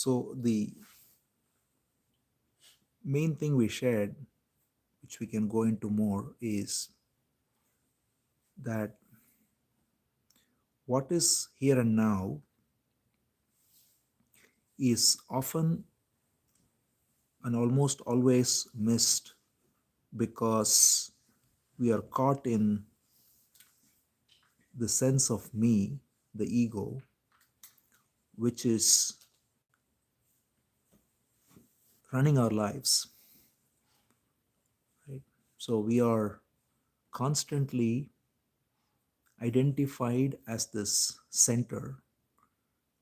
So the main thing we shared, which we can go into more, is that what is here and now is often and almost always missed because we are caught in the sense of me, the ego, which is running our lives, right? So we are constantly identified as this center,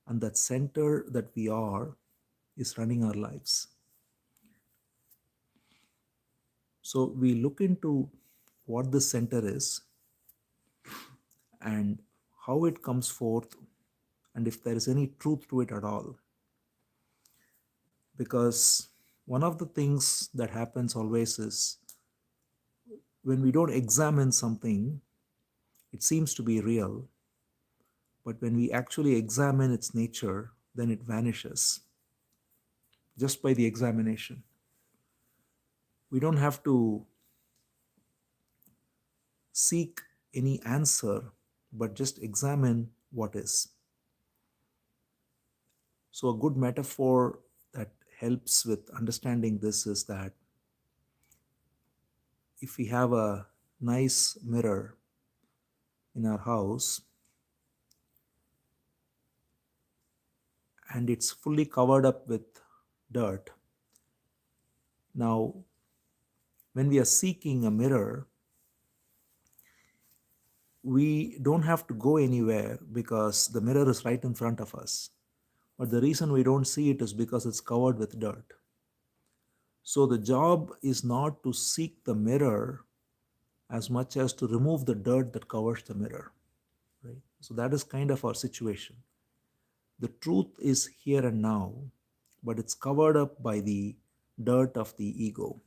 and that center that we are is running our lives. So we look into what the center is and how it comes forth, and if there is any truth to it at all. Because one of the things that happens always is when we don't examine something, it seems to be real, but when we actually examine its nature, then it vanishes just by the examination. We don't have to seek any answer, but just examine what is. So, a good metaphor that helps with understanding this is that if we have a nice mirror in our house and it's fully covered up with dirt, now when we are seeking a mirror, we don't have to go anywhere because the mirror is right in front of us. But the reason we don't see it is because it's covered with dirt. So the job is not to seek the mirror as much as to remove the dirt that covers the mirror. Right? So that is kind of our situation. The truth is here and now, but it's covered up by the dirt of the ego,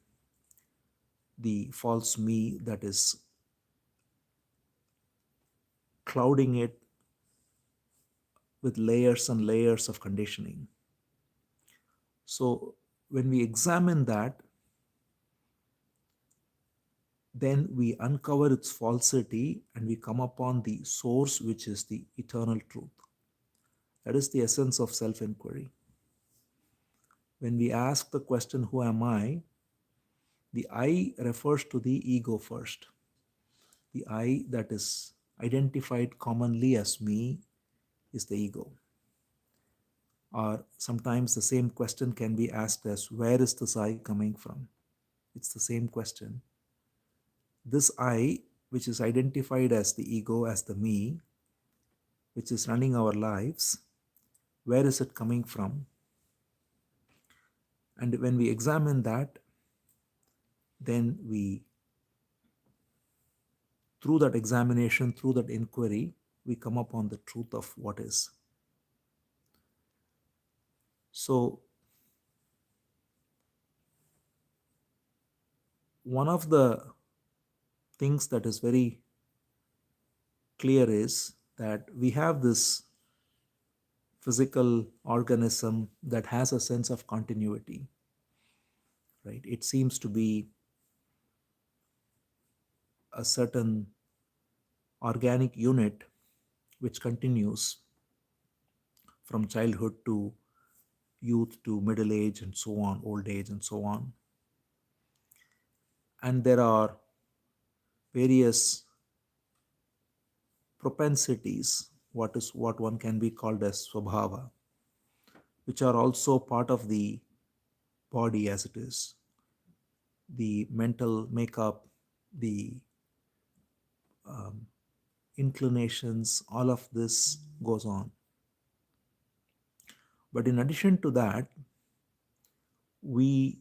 the false me that is clouding it with layers and layers of conditioning. So when we examine that, then we uncover its falsity and we come upon the source, which is the eternal truth. That is the essence of self inquiry. When we ask the question, who am I? The I refers to the ego first. The I that is identified commonly as me is the ego. Or sometimes the same question can be asked as, where is this I coming from? It's the same question. This I, which is identified as the ego, as the me, which is running our lives, where is it coming from? And when we examine that, then we, through that examination, through that inquiry, we come upon the truth of what is. So, one of the things that is very clear is that we have this physical organism that has a sense of continuity, right? It seems to be a certain organic unit which continues from childhood to youth to middle age and so on, old age and so on. And there are various propensities, what one can be called as swabhava, which are also part of the body as it is. The mental makeup, the um, inclinations, all of this goes on. But in addition to that, we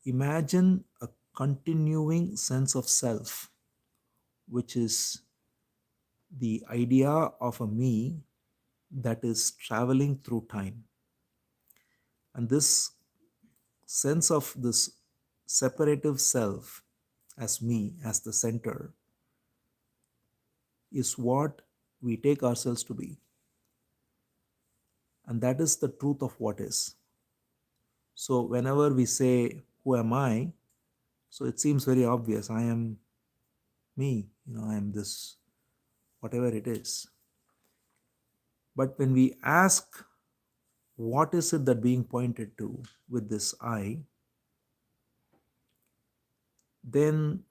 imagine a continuing sense of self, which is the idea of a me that is traveling through time. And this sense of this separative self as me, as the center, is what we take ourselves to be. And that is the truth of what is. So whenever we say, who am I? So it seems very obvious. I am me, I am this, whatever it is. But when we ask, what is it that being pointed to with this I, then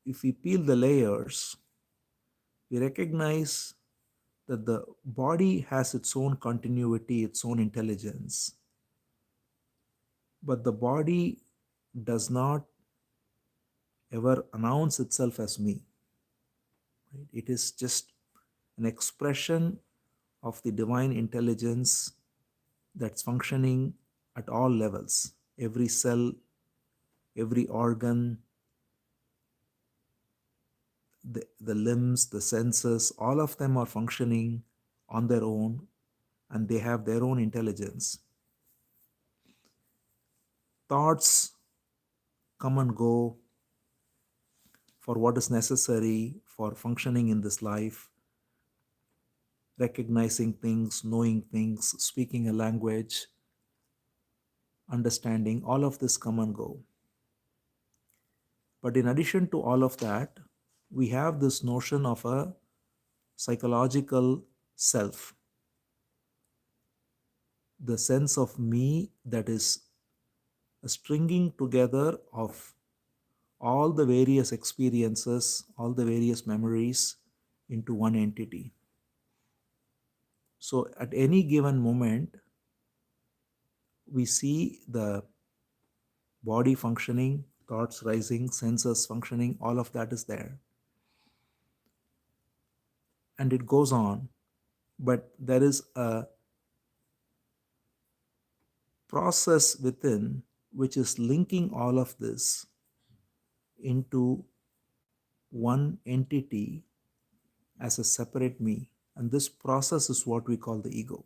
if we peel the layers, we recognize that the body has its own continuity, its own intelligence, but the body does not ever announce itself as me. Right? It is just an expression of the divine intelligence that's functioning at all levels. Every cell, every organ, the limbs, the senses, all of them are functioning on their own, and they have their own intelligence. Thoughts come and go for what is necessary for functioning in this life, recognizing things, knowing things, speaking a language, understanding, all of this come and go. But in addition to all of that, we have this notion of a psychological self, the sense of me that is a stringing together of all the various experiences, all the various memories into one entity. So at any given moment, we see the body functioning, thoughts rising, senses functioning, all of that is there. And it goes on, but there is a process within which is linking all of this into one entity as a separate me. And this process is what we call the ego.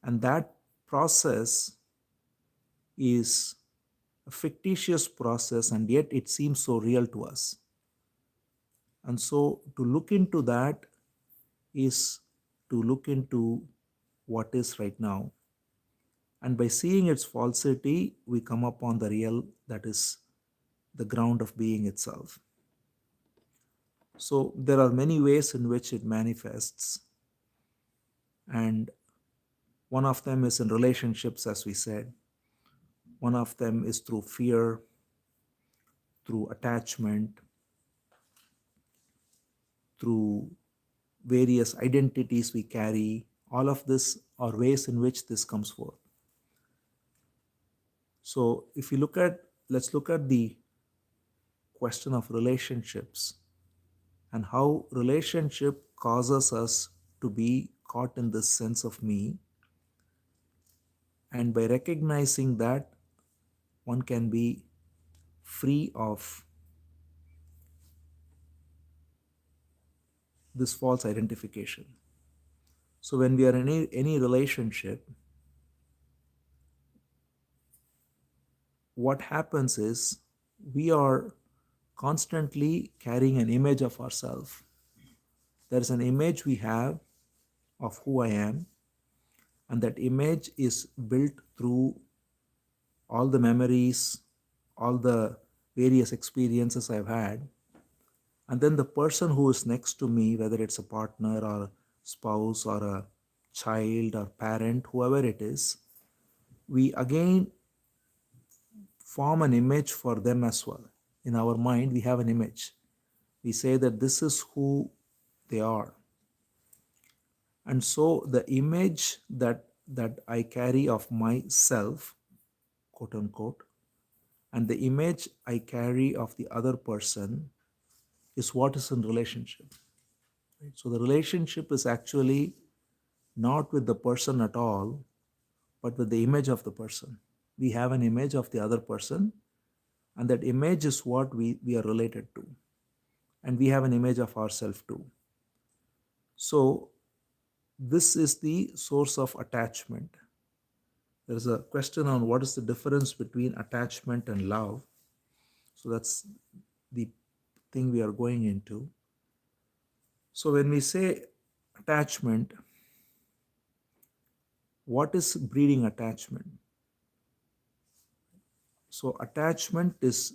And that process is a fictitious process, and yet it seems so real to us. And so to look into that is to look into what is right now. And by seeing its falsity, we come upon the real, that is the ground of being itself. So there are many ways in which it manifests. And one of them is in relationships, as we said. One of them is through fear, through attachment, through various identities we carry. All of this are ways in which this comes forth. So if you let's look at the question of relationships and how relationship causes us to be caught in this sense of me. And by recognizing that, one can be free of this false identification. So when we are in any relationship, what happens is we are constantly carrying an image of ourselves. There's an image we have of who I am, and that image is built through all the memories, all the various experiences I've had. And then the person who is next to me, whether it's a partner or spouse or a child or parent, whoever it is, we again form an image for them as well. In our mind, we have an image. We say that this is who they are. And so the image that I carry of myself, quote unquote, and the image I carry of the other person is what is in relationship. Right? So the relationship is actually not with the person at all, but with the image of the person. We have an image of the other person, and that image is what we are related to. And we have an image of ourselves too. So this is the source of attachment. There is a question on what is the difference between attachment and love. So that's the thing we are going into. So when we say attachment, What is breeding attachment? So, attachment is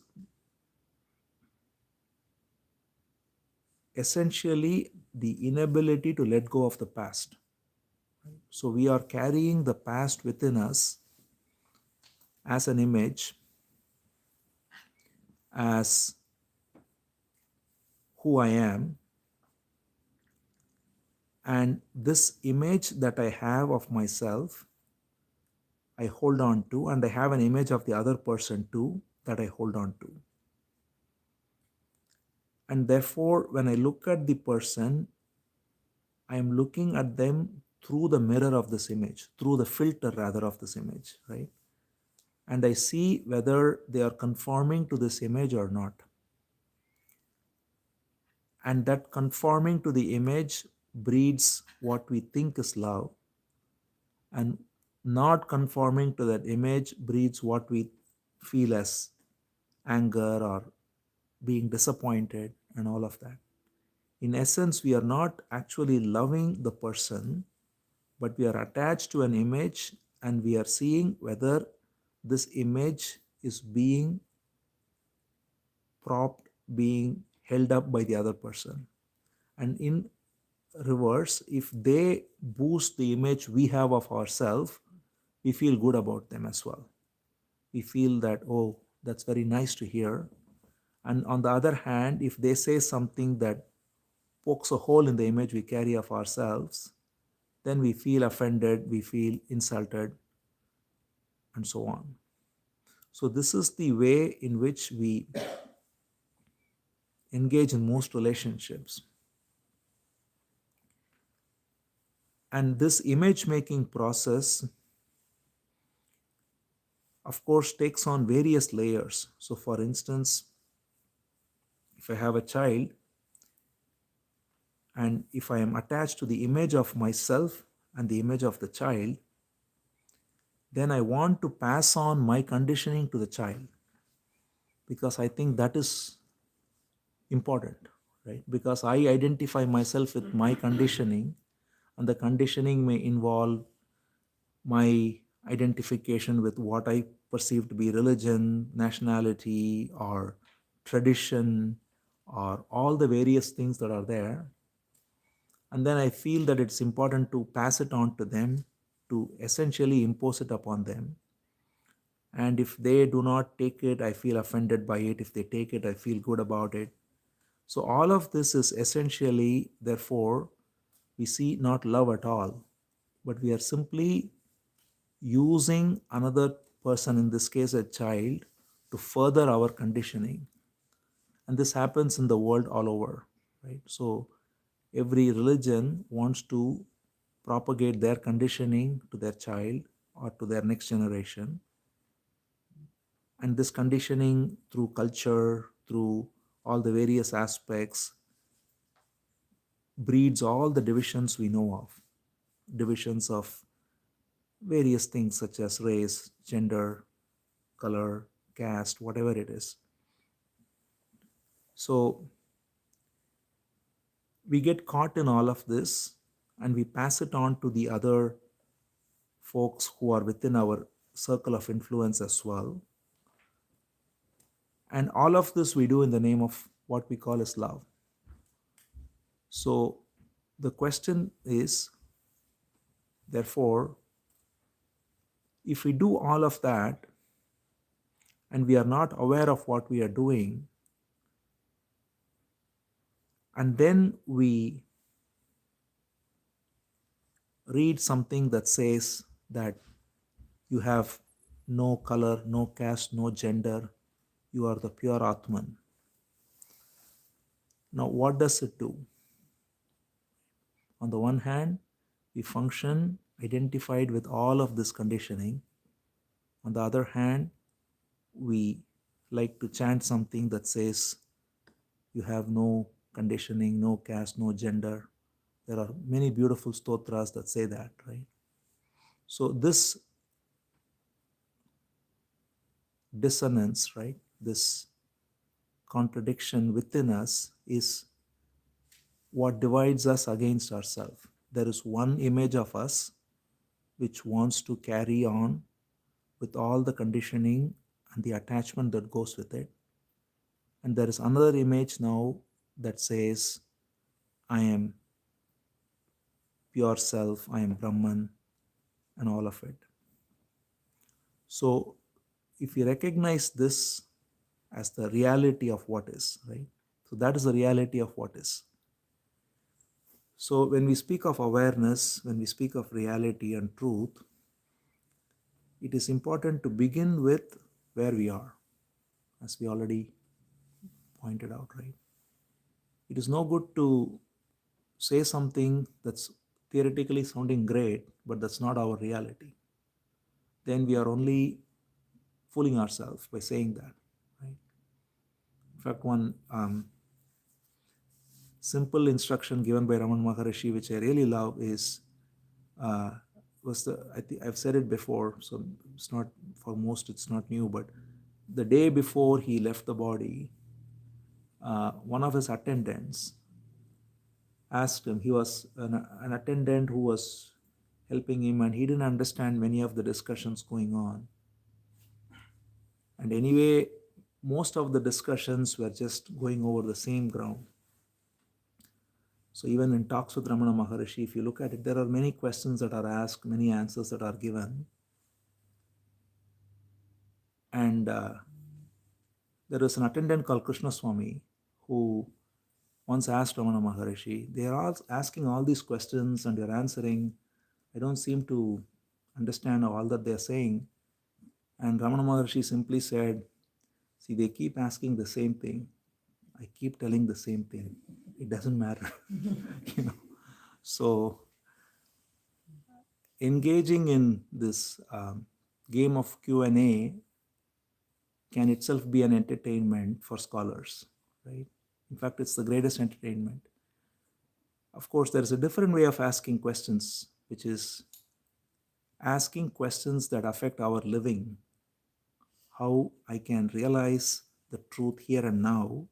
essentially the inability to let go of the past. So, we are carrying the past within us as an image, as who I am, and this image that I have of myself, I hold on to, and I have an image of the other person too that I hold on to. And therefore, when I look at the person, I am looking at them through the mirror of this image, through the filter rather of this image, right? And I see whether they are conforming to this image or not. And that conforming to the image breeds what we think is love, and not conforming to that image breeds what we feel as anger or being disappointed and all of that. In essence, we are not actually loving the person, but we are attached to an image and we are seeing whether this image is being propped, being held up by the other person. And in reverse, if they boost the image we have of ourselves, we feel good about them as well. We feel that, oh, that's very nice to hear. And on the other hand, if they say something that pokes a hole in the image we carry of ourselves, then we feel offended, we feel insulted, and so on. So, this is the way in which we engage in most relationships. And this image making process, of course, takes on various layers. So, for instance, if I have a child and if I am attached to the image of myself and the image of the child, then I want to pass on my conditioning to the child because I think that is important, right? Because I identify myself with my conditioning, and the conditioning may involve my identification with what I perceive to be religion, nationality, or tradition, or all the various things that are there. And then I feel that it's important to pass it on to them, to essentially impose it upon them. And if they do not take it, I feel offended by it. If they take it, I feel good about it. So, all of this is essentially, therefore, we see not love at all, but we are simply using another person, in this case a child, to further our conditioning. And this happens in the world all over, right? So, every religion wants to propagate their conditioning to their child or to their next generation. And this conditioning through culture, through all the various aspects, breeds all the divisions we know of, divisions of various things such as race, gender, color, caste, whatever it is. So we get caught in all of this and we pass it on to the other folks who are within our circle of influence as well. And all of this we do in the name of what we call as love. So the question is, therefore, if we do all of that and we are not aware of what we are doing, and then we read something that says that you have no color, no caste, no gender, you are the pure Atman. Now, what does it do? On the one hand, we function identified with all of this conditioning. On the other hand, we like to chant something that says you have no conditioning, no caste, no gender. There are many beautiful stotras that say that, right? So this dissonance, right, this contradiction within us is what divides us against ourselves. There is one image of us which wants to carry on with all the conditioning and the attachment that goes with it. And there is another image now that says, I am pure self, I am Brahman, and all of it. So, if you recognize this as the reality of what is, right? So, that is the reality of what is. So, when we speak of awareness, when we speak of reality and truth, it is important to begin with where we are, as we already pointed out, right? It is no good to say something that's theoretically sounding great, but that's not our reality. Then we are only fooling ourselves by saying that, right? In fact, one simple instruction given by Raman Maharishi, which I really love, is was the I think I've said it before, so it's not for most it's not new, but the day before he left the body, one of his attendants asked him. He was an attendant who was helping him, and he didn't understand many of the discussions going on. And anyway, most of the discussions were just going over the same ground. So even in talks with Ramana Maharishi, if you look at it, there are many questions that are asked, many answers that are given. And there was an attendant called Krishna Swami who once asked Ramana Maharishi, they are all asking all these questions and you're answering. I don't seem to understand all that they're saying. And Ramana Maharshi simply said, see, they keep asking the same thing. I keep telling the same thing. It doesn't matter. you know. So engaging in this game of Q&A can itself be an entertainment for scholars, right? In fact, it's the greatest entertainment. Of course, there is a different way of asking questions, which is asking questions that affect our living, how I can realize the truth here and now,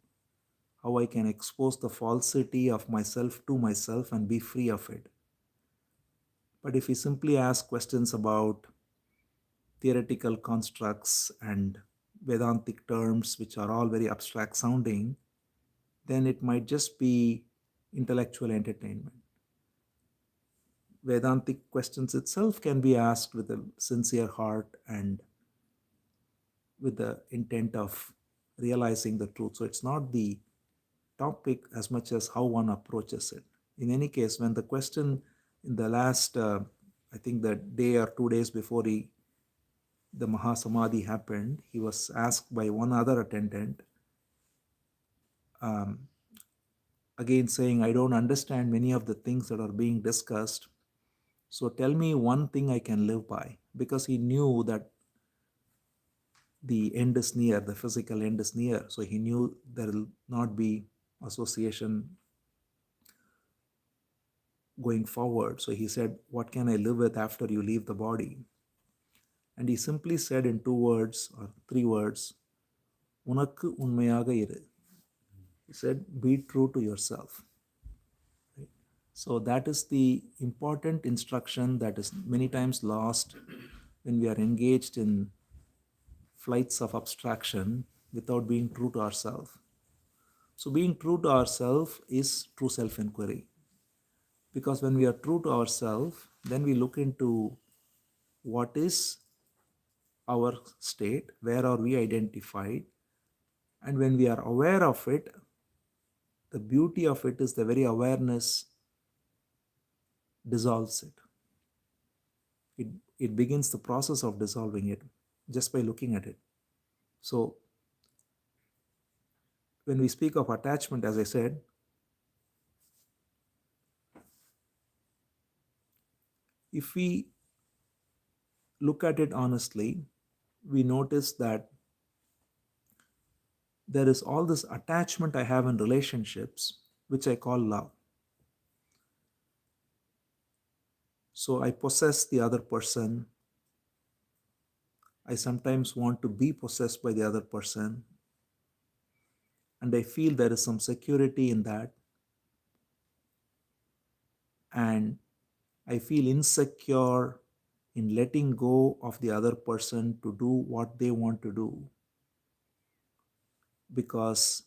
how I can expose the falsity of myself to myself and be free of it. But if we simply ask questions about theoretical constructs and Vedantic terms, which are all very abstract sounding, then it might just be intellectual entertainment. Vedantic questions itself can be asked with a sincere heart and with the intent of realizing the truth. So it's not the topic as much as how one approaches it. In any case, when the question in the last, I think the day or 2 days before the Mahasamadhi happened, he was asked by one other attendant, um, again saying, I don't understand many of the things that are being discussed. So tell me one thing I can live by, because he knew that the end is near, the physical end is near. So he knew there will not be association going forward. So he said, what can I live with after you leave the body? And he simply said in 2 words or 3 words, Unakku unmayaga iru. He said, be true to yourself. Right? So that is the important instruction that is many times lost when we are engaged in flights of abstraction without being true to ourselves. So being true to ourselves is true self-inquiry. Because when we are true to ourselves, then we look into what is our state, where are we identified, and when we are aware of it, the beauty of it is the very awareness dissolves it. It begins the process of dissolving it just by looking at it. So when we speak of attachment, as I said, if we look at it honestly, we notice that there is all this attachment I have in relationships, which I call love. So I possess the other person. I sometimes want to be possessed by the other person. And I feel there is some security in that. And I feel insecure in letting go of the other person to do what they want to do because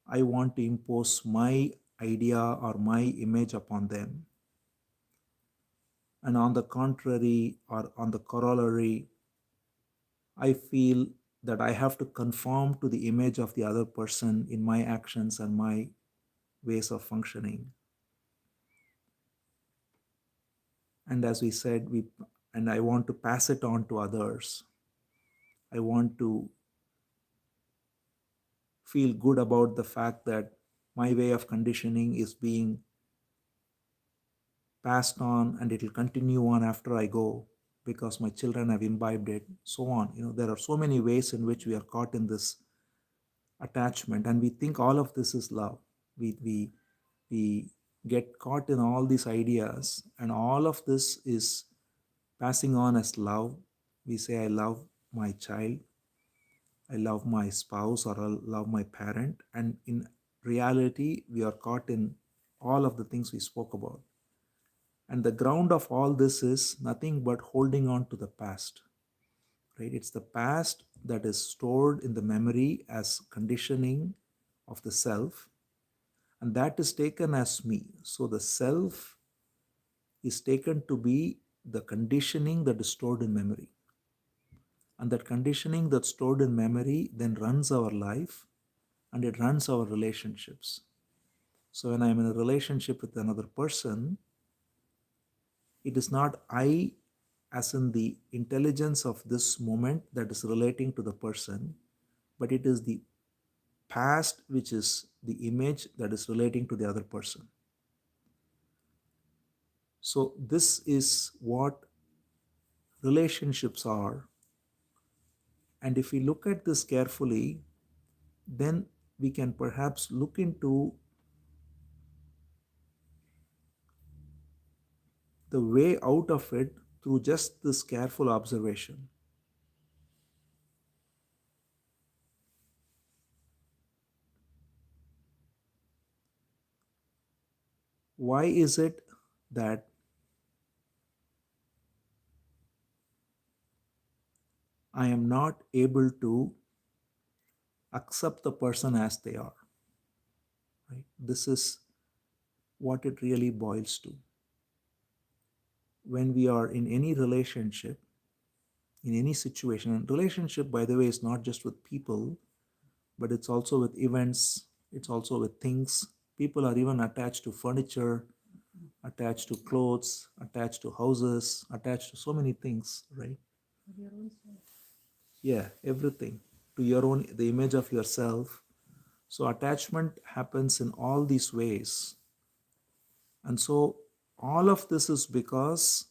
I want to impose my idea or my image upon them. And on the contrary, or on the corollary, I feel that I have to conform to the image of the other person in my actions and my ways of functioning. And as we said, and I want to pass it on to others. I want to feel good about the fact that my way of conditioning is being passed on and it will continue on after I go because my children have imbibed it, so on. There are so many ways in which we are caught in this attachment and we think all of this is love. We get caught in all these ideas and all of this is passing on as love. We say, I love my child, I love my spouse, or I love my parent. And in reality, we are caught in all of the things we spoke about. And the ground of all this is nothing but holding on to the past, right? It's the past that is stored in the memory as conditioning of the self, and that is taken as me. So the self is taken to be the conditioning that is stored in memory. And that conditioning that's stored in memory then runs our life and it runs our relationships. So when I'm in a relationship with another person, it is not I, as in the intelligence of this moment that is relating to the person, but it is the past, which is the image that is relating to the other person. So, this is what relationships are. And if we look at this carefully, then we can perhaps look into the way out of it through just this careful observation. Why is it that I am not able to accept the person as they are? Right? This is what it really boils to. When we are in any relationship, in any situation, and relationship, by the way, is not just with people, but it's also with events, it's also with things. People are even attached to furniture, attached to clothes, attached to houses, attached to so many things, right? Yeah, everything. To your own, the image of yourself. So attachment happens in all these ways. And so all of this is because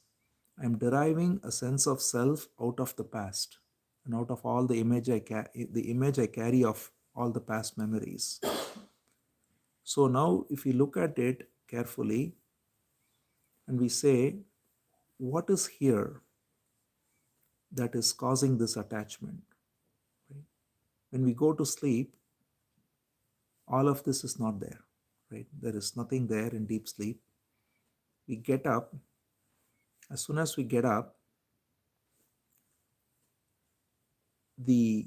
I'm deriving a sense of self out of the past and out of all the image I carry of all the past memories. So now if we look at it carefully and we say, what is here that is causing this attachment? Right? When we go to sleep, all of this is not there, right? There is nothing there in deep sleep. We get up. As soon as we get up, the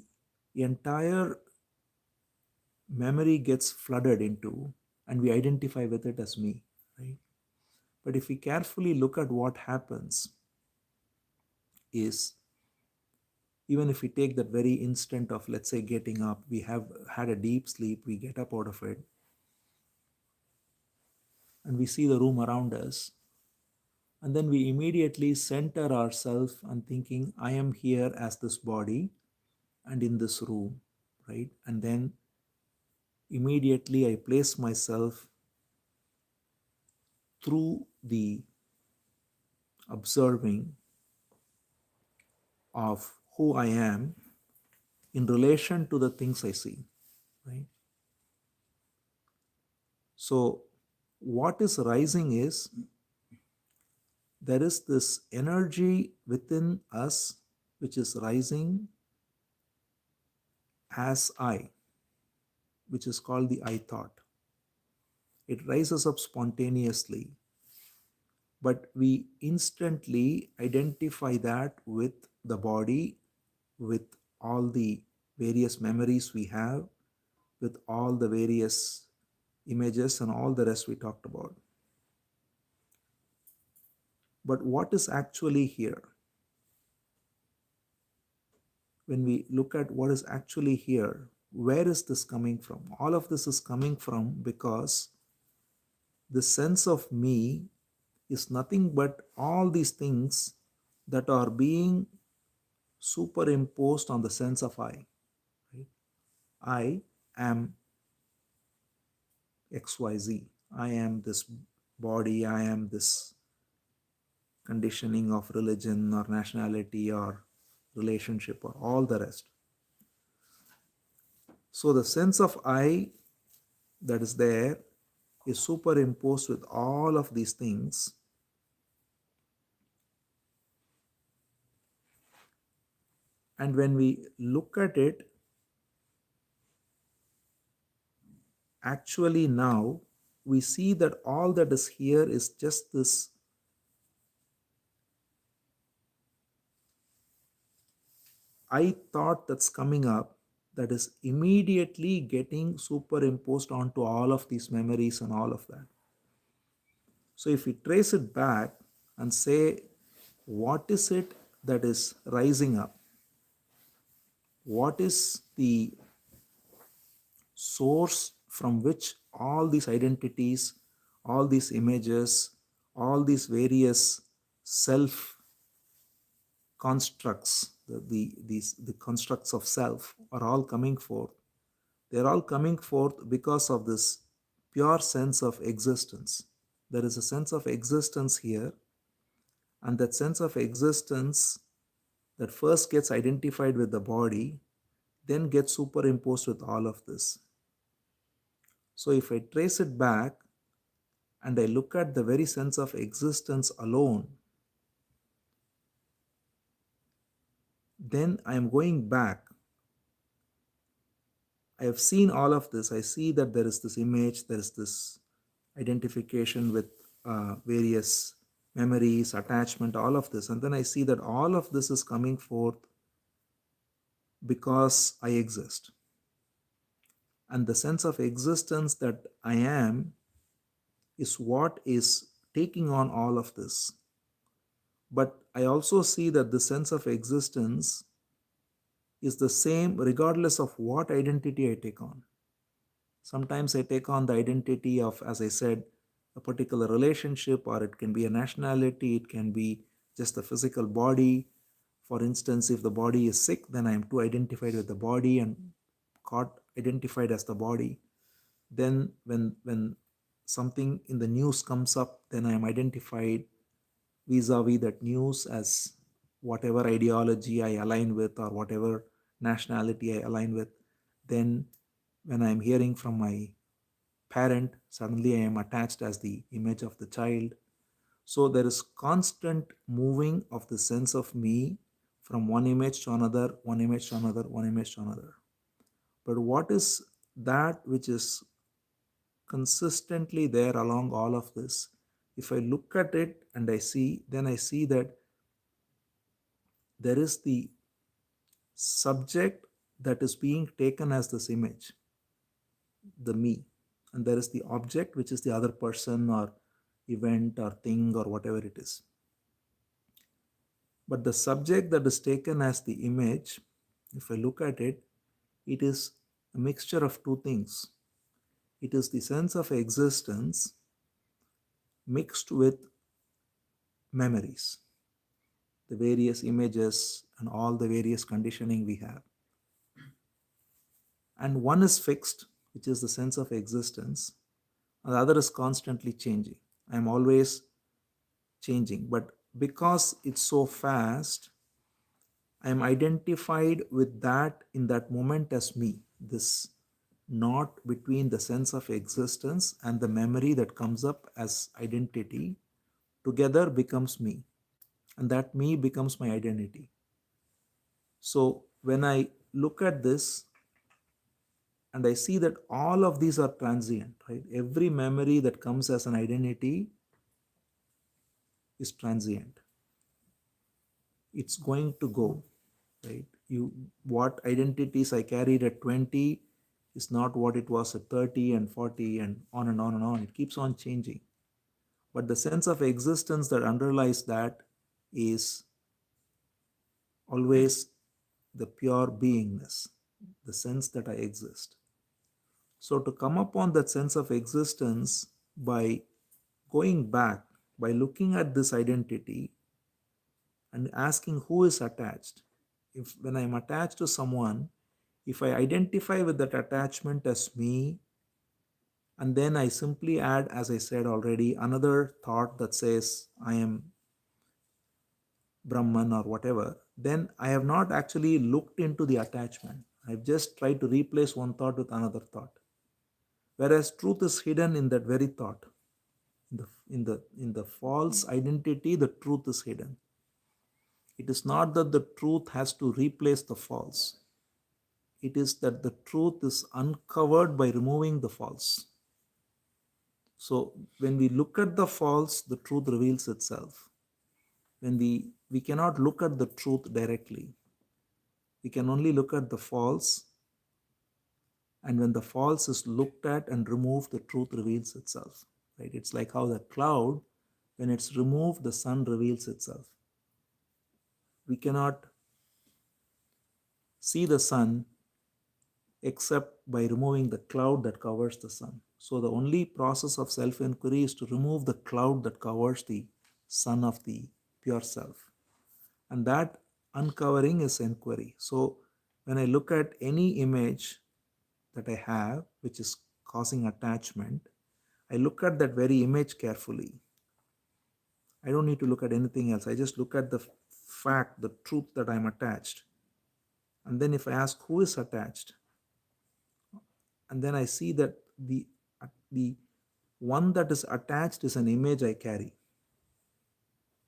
entire memory gets flooded into and we identify with it as me, right? But if we carefully look at what happens is, even if we take that very instant of, let's say, getting up, we have had a deep sleep, we get up out of it, and we see the room around us, and then we immediately center ourselves and thinking, I am here as this body and in this room, right? And then immediately I place myself through the observing of who I am in relation to the things I see, right? So, what is rising is there is this energy within us which is rising as I, which is called the I thought. It rises up spontaneously but we instantly identify that with the body, with all the various memories we have, with all the various images and all the rest we talked about. But what is actually here? When we look at what is actually here, where is this coming from? All of this is coming from because the sense of me is nothing but all these things that are being superimposed on the sense of I. Right? I am XYZ. I am this body, I am this conditioning of religion or nationality or relationship or all the rest. So the sense of I that is there is superimposed with all of these things. And when we look at it, actually now we see that all that is here is just this I thought that's coming up, that is immediately getting superimposed onto all of these memories and all of that. So if we trace it back and say, what is it that is rising up? What is the source from which all these identities, all these images, all these various self constructs, the constructs of self are all coming forth? They're all coming forth because of this pure sense of existence. There is a sense of existence here, and that sense of existence that first gets identified with the body, then gets superimposed with all of this. So if I trace it back and I look at the very sense of existence alone, then I am going back. I have seen all of this. I see that there is this image, there is this identification with various memories, attachment, all of this. And then I see that all of this is coming forth because I exist. And the sense of existence that I am is what is taking on all of this. But I also see that the sense of existence is the same regardless of what identity I take on. Sometimes I take on the identity of, as I said, a particular relationship, or it can be a nationality, it can be just the physical body. For instance, if the body is sick, then I am too identified with the body and caught identified as the body. Then when something in the news comes up, then I am identified vis-a-vis that news as whatever ideology I align with or whatever nationality I align with. Then when I am hearing from my parent, suddenly I am attached as the image of the child. So there is constant moving of the sense of me from one image to another, one image to another, one image to another. But what is that which is consistently there along all of this? If I look at it and I see, then I see that there is the subject that is being taken as this image, the me, and there is the object, which is the other person or event or thing or whatever it is. But the subject that is taken as the image, if I look at it, it is a mixture of two things. It is the sense of existence mixed with memories, the various images and all the various conditioning we have. And one is fixed, which is the sense of existence, and the other is constantly changing. I am always changing, but because it's so fast, I am identified with that in that moment as me. This knot between the sense of existence and the memory that comes up as identity together becomes me, and that me becomes my identity. So when I look at this and I see that all of these are transient, right? Every memory that comes as an identity is transient. It's going to go, right? What identities I carried at 20 is not what it was at 30 and 40 and on and on and on. It keeps on changing. But the sense of existence that underlies that is always the pure beingness, the sense that I exist. So, to come upon that sense of existence by going back, by looking at this identity and asking who is attached. If when I'm attached to someone, if I identify with that attachment as me, and then I simply add, as I said already, another thought that says I am Brahman or whatever, then I have not actually looked into the attachment. I've just tried to replace one thought with another thought. Whereas truth is hidden in that very thought. In the false identity, the truth is hidden. It is not that the truth has to replace the false. It is that the truth is uncovered by removing the false. So when we look at the false, the truth reveals itself. When we cannot look at the truth directly. We can only look at the false, and when the false is looked at and removed, the truth reveals itself. Right? It's like how the cloud, when it's removed, the sun reveals itself. We cannot see the sun except by removing the cloud that covers the sun. So the only process of self-inquiry is to remove the cloud that covers the sun of the pure self. And that uncovering is inquiry. So when I look at any image that I have, which is causing attachment, I look at that very image carefully. I don't need to look at anything else. I just look at the fact, the truth that I'm attached. And then if I ask who is attached, and then I see that the one that is attached is an image I carry.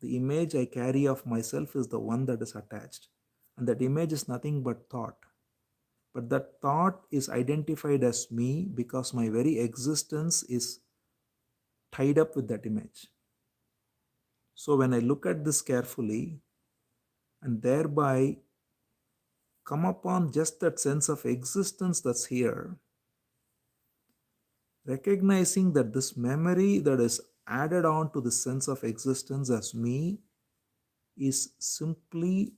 The image I carry of myself is the one that is attached. And that image is nothing but thought. But that thought is identified as me because my very existence is tied up with that image. So when I look at this carefully and thereby come upon just that sense of existence that's here, recognizing that this memory that is added on to the sense of existence as me is simply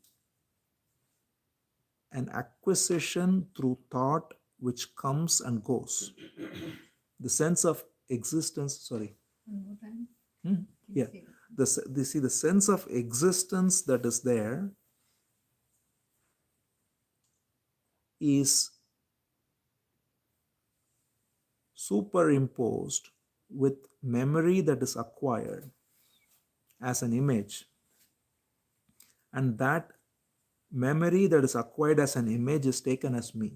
an acquisition through thought which comes and goes. The sense of existence, sorry. One more time. Yeah. The sense of existence that is there is superimposed with memory that is acquired as an image. And that memory that is acquired as an image is taken as me.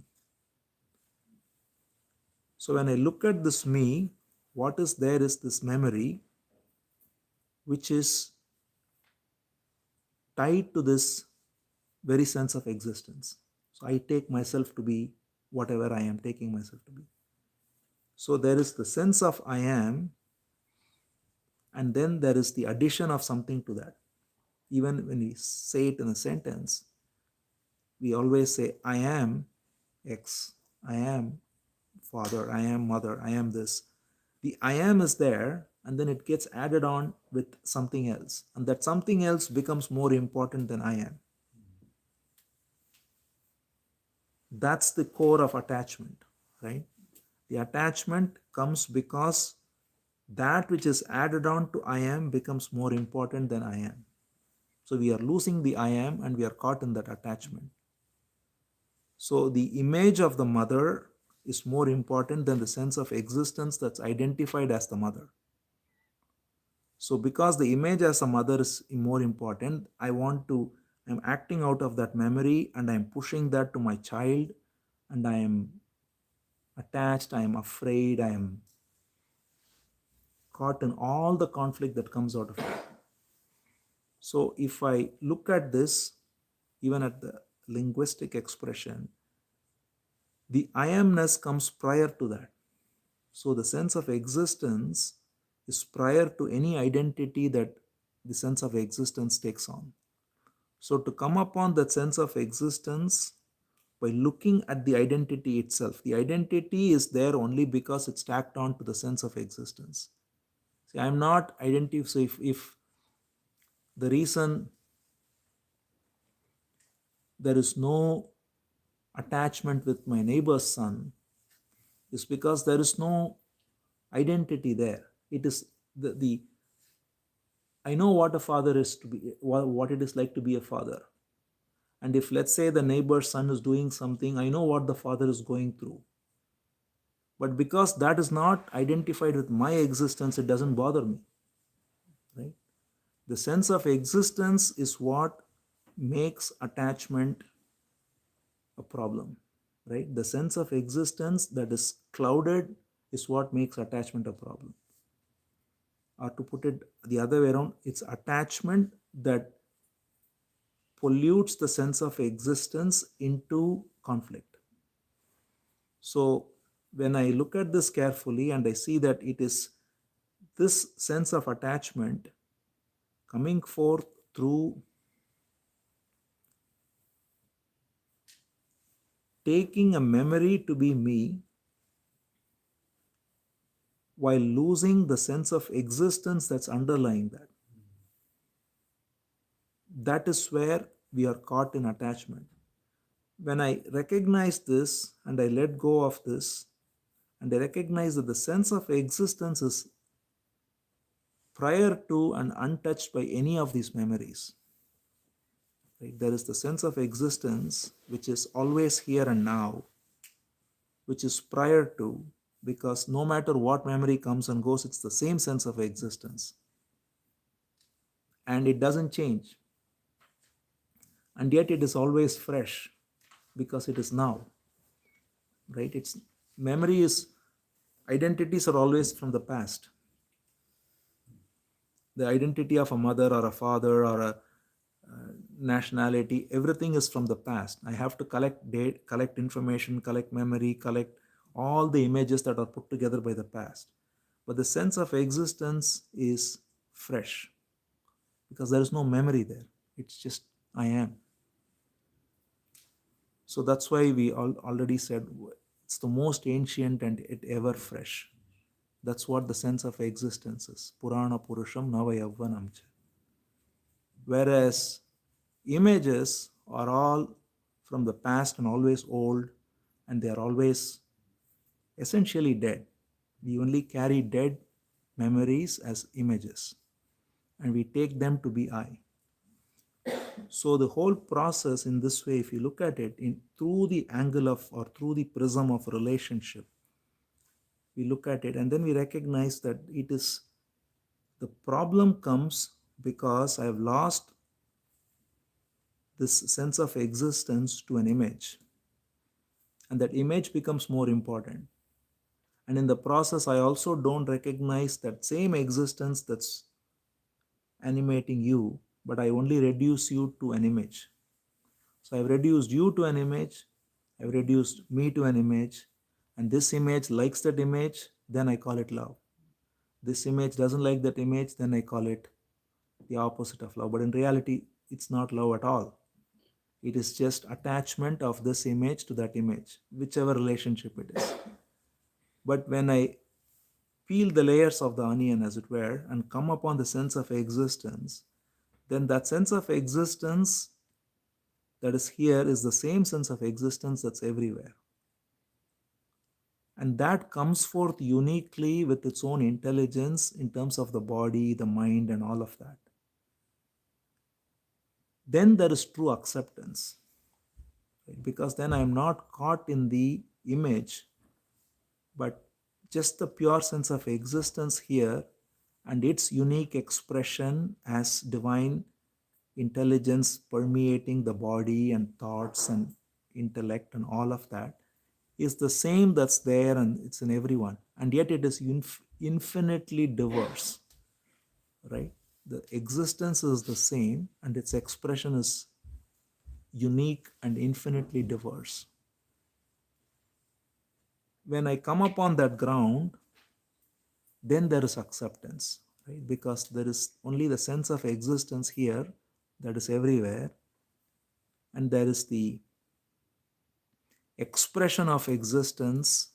So when I look at this me, what is there is this memory which is tied to this very sense of existence. So I take myself to be whatever I am taking myself to be. So there is the sense of I am, and then there is the addition of something to that. Even when we say it in a sentence, we always say, I am X, I am father, I am mother, I am this. The I am is there, and then it gets added on with something else. And that something else becomes more important than I am. That's the core of attachment, right? The attachment comes because that which is added on to I am becomes more important than I am. So we are losing the I am and we are caught in that attachment. So the image of the mother is more important than the sense of existence that's identified as the mother. So because the image as a mother is more important, I'm acting out of that memory and I'm pushing that to my child, and I am attached, I am afraid, I am caught in all the conflict that comes out of it. So if I look at this, even at the linguistic expression, the I amness comes prior to that. So the sense of existence is prior to any identity that the sense of existence takes on. So, to come upon that sense of existence by looking at the identity itself, the identity is there only because it's tacked on to the sense of existence. See, I'm not identity. So, if the reason there is no attachment with my neighbor's son is because there is no identity there. It is the I know what a father is to be, what it is like to be a father. And if, let's say, the neighbor's son is doing something, I know what the father is going through. But because that is not identified with my existence, it doesn't bother me. Right? The sense of existence is what makes attachment a problem. Right? The sense of existence that is clouded is what makes attachment a problem. Or to put it the other way around, it's attachment that pollutes the sense of existence into conflict. So when I look at this carefully and I see that it is this sense of attachment coming forth through taking a memory to be me while losing the sense of existence that's underlying that. That is where we are caught in attachment. When I recognize this and I let go of this, and I recognize that the sense of existence is prior to and untouched by any of these memories. Right? There is the sense of existence which is always here and now, which is prior to, because no matter what memory comes and goes, it's the same sense of existence. And it doesn't change. And yet it is always fresh because it is now. Right? It's memory is identities are always from the past. The identity of a mother or a father or a nationality, everything is from the past. I have to collect information, collect memory, collect all the images that are put together by the past. But the sense of existence is fresh because there is no memory there. It's just I am. So that's why we already said it's the most ancient and it ever fresh. That's what the sense of existence is. Purana Purusham Nava Yavvanam. Whereas images are all from the past and always old, and they are always essentially dead. We only carry dead memories as images, and we take them to be I. So the whole process in this way, if you look at it through the angle of or through the prism of relationship, we look at it and then we recognize that it is the problem comes because I have lost this sense of existence to an image, and that image becomes more important. And in the process, I also don't recognize that same existence that's animating you, but I only reduce you to an image. So I've reduced you to an image, I've reduced me to an image, and this image likes that image, then I call it love. This image doesn't like that image, then I call it the opposite of love. But in reality, it's not love at all. It is just attachment of this image to that image, whichever relationship it is. But when I peel the layers of the onion, as it were, and come upon the sense of existence, then that sense of existence that is here is the same sense of existence that's everywhere. And that comes forth uniquely with its own intelligence in terms of the body, the mind, and all of that. Then there is true acceptance. Right? Because then I am not caught in the image, but just the pure sense of existence here and its unique expression as divine intelligence permeating the body and thoughts and intellect and all of that is the same that's there and it's in everyone. And yet it is infinitely diverse, right? The existence is the same and its expression is unique and infinitely diverse. When I come upon that ground, then there is acceptance. right? Because there is only the sense of existence here that is everywhere, and there is the expression of existence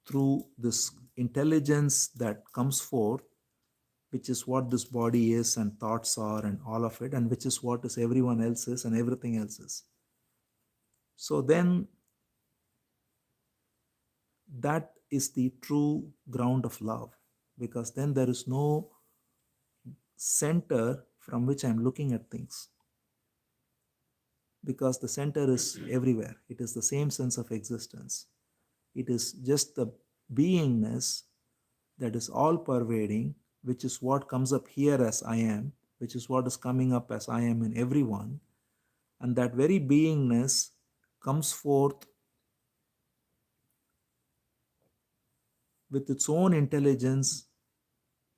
through this intelligence that comes forth, which is what this body is and thoughts are and all of it, and which is what is everyone else's and everything else's. So then that is the true ground of love, because then there is no center from which I'm looking at things, because the center is everywhere. It is the same sense of existence. It is just the beingness that is all pervading, which is what comes up here as I am, which is what is coming up as I am in everyone. And that very beingness comes forth with its own intelligence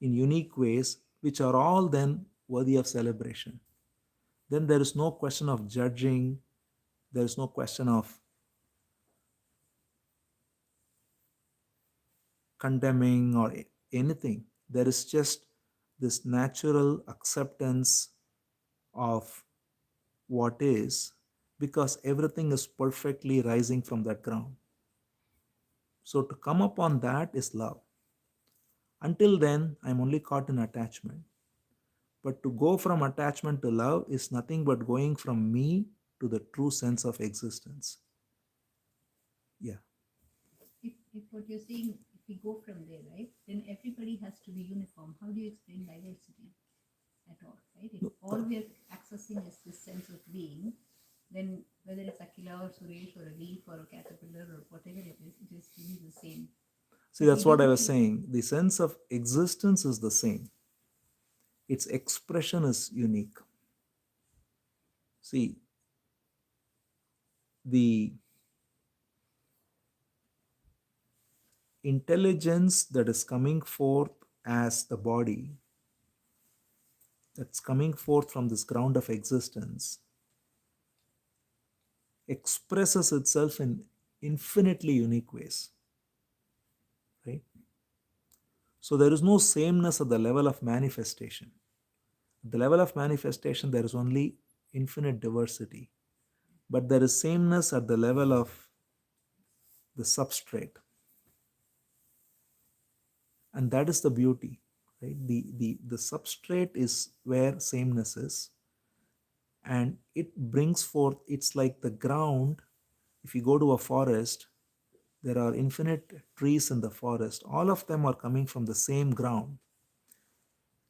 in unique ways, which are all then worthy of celebration. Then there is no question of judging, there is no question of condemning or anything. There is just this natural acceptance of what is, because everything is perfectly rising from that ground. So to come upon that is love. Until then, I'm only caught in attachment. But to go from attachment to love is nothing but going from me to the true sense of existence. Yeah. If what you're saying, if we go from there, right, then everybody has to be uniform. How do you explain diversity at all, right? If No, all we are accessing is this sense of being, then whether it's Akila or Suresh or a leaf or a caterpillar or whatever it is really the same. see, But we that's what I don't was feel. saying. The sense of existence is the same, its expression is unique. See, the intelligence that is coming forth as the body, that's coming forth from this ground of existence, expresses itself in infinitely unique ways, right? So there is no sameness at the level of manifestation. At the level of manifestation, there is only infinite diversity, but there is sameness at the level of the substrate, and that is the beauty, right? The substrate is where sameness is, and it brings forth, it's like the ground. If you go to a forest, there are infinite trees in the forest, all of them are coming from the same ground.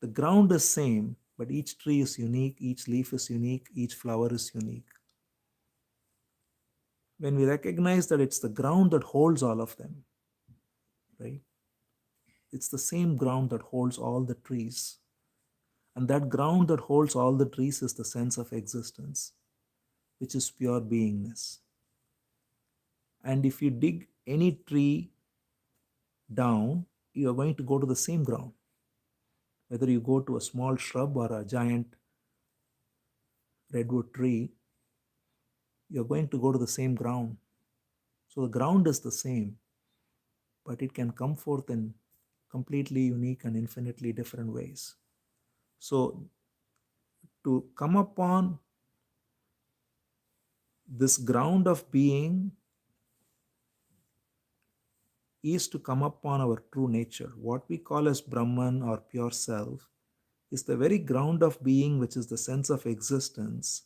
The ground is same, but each tree is unique, each leaf is unique, each flower is unique. When we recognize that it's the ground that holds all of them, right? It's the same ground that holds all the trees, and that ground that holds all the trees is the sense of existence, which is pure beingness. And if you dig any tree down, you are going to go to the same ground. Whether you go to a small shrub or a giant redwood tree, you're going to go to the same ground. So the ground is the same, but it can come forth in completely unique and infinitely different ways. So to come upon this ground of being is to come upon our true nature. What we call as Brahman or pure self is the very ground of being, which is the sense of existence,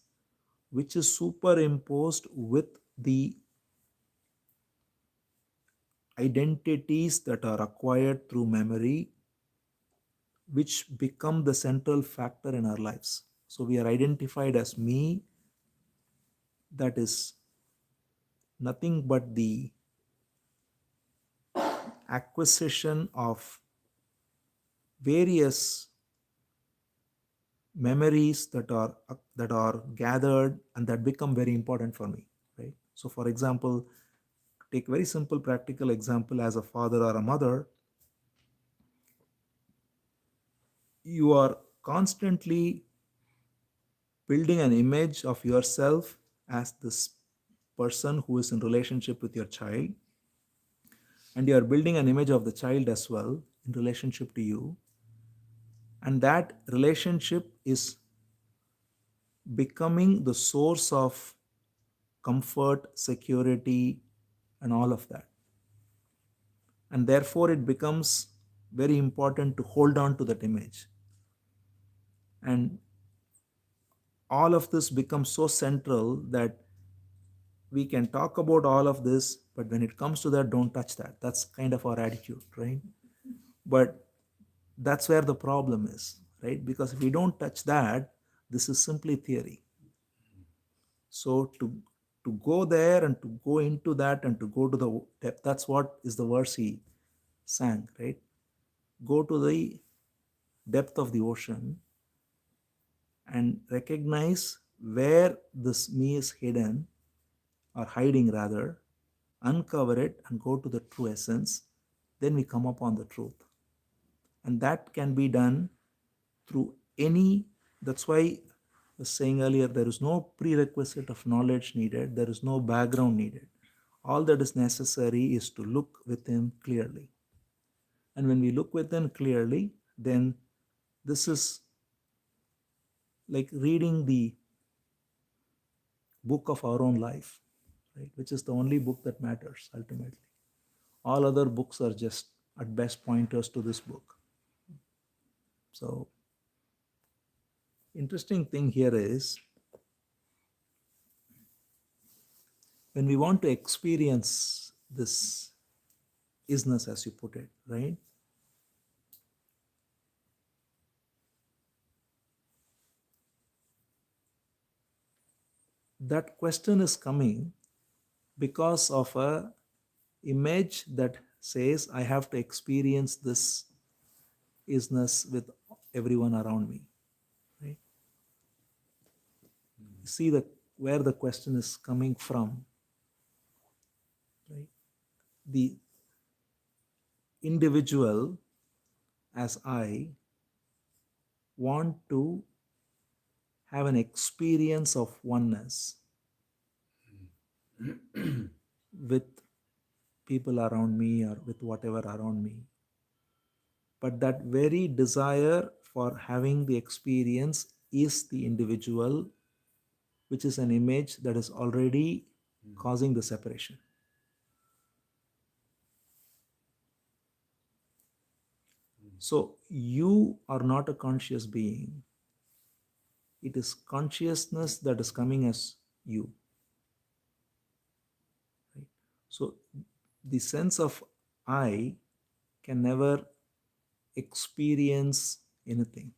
which is superimposed with the identities that are acquired through memory, which become the central factor in our lives. So we are identified as me, that is nothing but the acquisition of various memories that are gathered and that become very important for me, right? So for example, take very simple practical example. As a father or a mother, you are constantly building an image of yourself as this person who is in relationship with your child, and you are building an image of the child as well in relationship to you. And that relationship is becoming the source of comfort, security, and all of that. And therefore, it becomes very important to hold on to that image. And all of this becomes so central that we can talk about all of this, but when it comes to that, don't touch that. That's kind of our attitude, right? But that's where the problem is, right? Because if we don't touch that, this is simply theory. So to go there and to go into that and to go to the depth, that's what is the verse he sang, right? Go to the depth of the ocean and recognize where this me is hidden, or hiding rather, uncover it and go to the true essence, then we come upon the truth. And that can be done through any, that's why I was saying earlier, there is no prerequisite of knowledge needed, there is no background needed. All that is necessary is to look within clearly. And when we look within clearly, then this is like reading the book of our own life, right? Which is the only book that matters ultimately. All other books are just at best pointers to this book. So, interesting thing here is when we want to experience this isness, as you put it, right? That question is coming because of a image that says I have to experience this isness with everyone around me, right? See the where the question is coming from, right? The individual as I want to have an experience of oneness with people around me or with whatever around me. But that very desire for having the experience is the individual, which is an image that is already causing the separation. So you are not a conscious being. It is consciousness that is coming as you. Right? So the sense of I can never experience anything.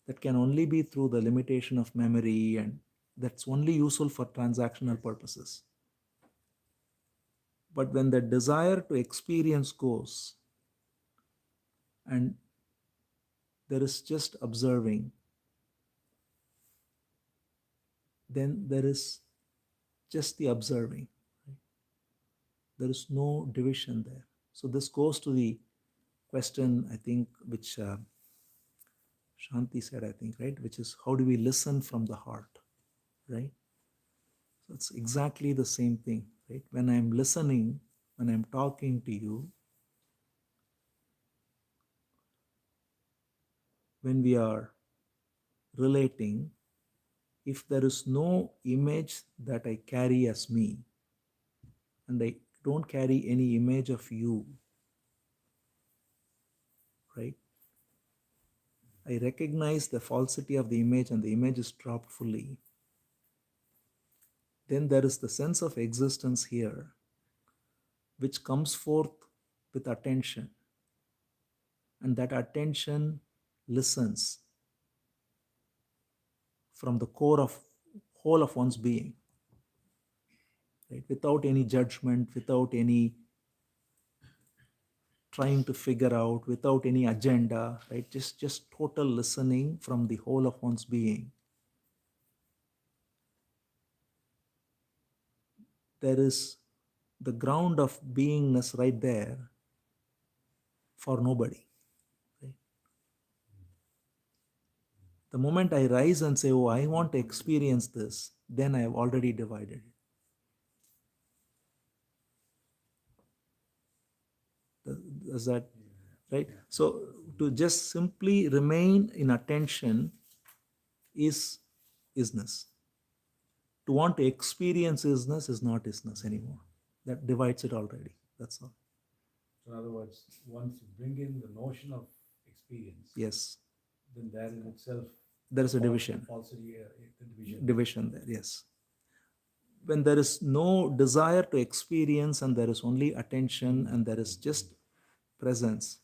That can only be through the limitation of memory, and that's only useful for transactional purposes. But when the desire to experience goes and there is just observing, then there is just the observing. Right? There is no division there. So this goes to the question, I think, which Shanti said, I think, right? Which is how do we listen from the heart, right? So it's exactly the same thing, right? When I'm listening, when I'm talking to you, when we are relating, if there is no image that I carry as me, and I don't carry any image of you, right? I recognize the falsity of the image and the image is dropped fully. Then there is the sense of existence here, which comes forth with attention. And that attention listens from the core of whole of one's being, right? Without any judgment, without any trying to figure out, without any agenda, right? Just total listening from the whole of one's being. There is the ground of beingness right there for nobody. Right? The moment I rise and say, oh, I want to experience this, then I have already divided it. Does that, right? So To just simply remain in attention is isness. To want to experience isness is not isness anymore. That divides it already. That's all. So in other words, once you bring in the notion of experience, Yes. then there in itself There is a the division. falsity, the division. Division there, yes. When there is no desire to experience and there is only attention and there is just presence,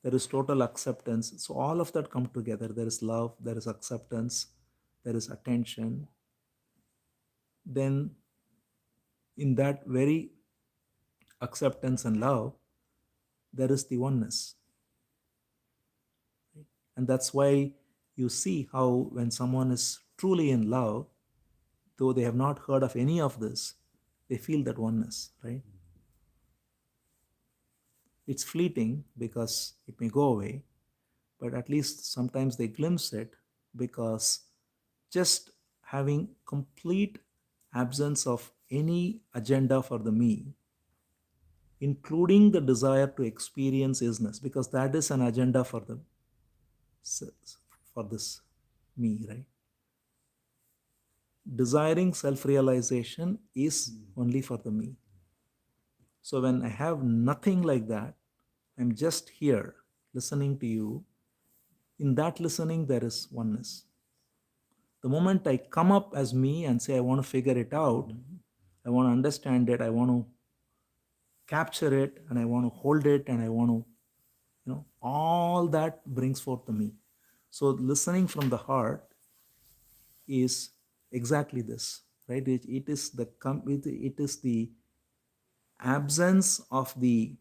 there is total acceptance. So all of that come together. There is love, there is acceptance, there is attention. Then in that very acceptance and love, there is the oneness. And that's why you see how when someone is truly in love, though they have not heard of any of this, they feel that oneness, right? It's fleeting because it may go away, but at least sometimes they glimpse it because just having complete absence of any agenda for the me, including the desire to experience isness, because that is an agenda for the for this me, right? Desiring self-realization is only for the me. So when I have nothing like that, I'm just here listening to you. In that listening, there is oneness. The moment I come up as me and say, I want to figure it out, I want to understand it, I want to capture it, and I want to hold it, and I want to, all that brings forth the me. So listening from the heart is exactly this, right? It is it is the absence of the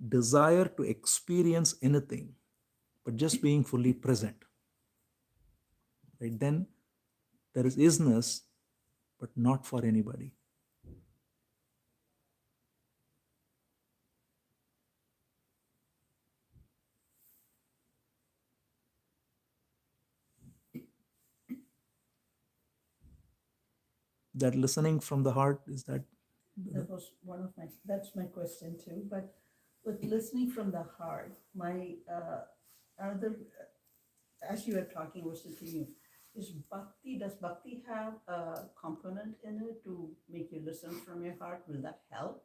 desire to experience anything, but just being fully present, right? Then there is isness, but not for anybody. That listening from the heart is that. That was one of my, that's my question too. But with listening from the heart, my other, as you were talking, was thinking, does bhakti have a component in it to make you listen from your heart? Will that help?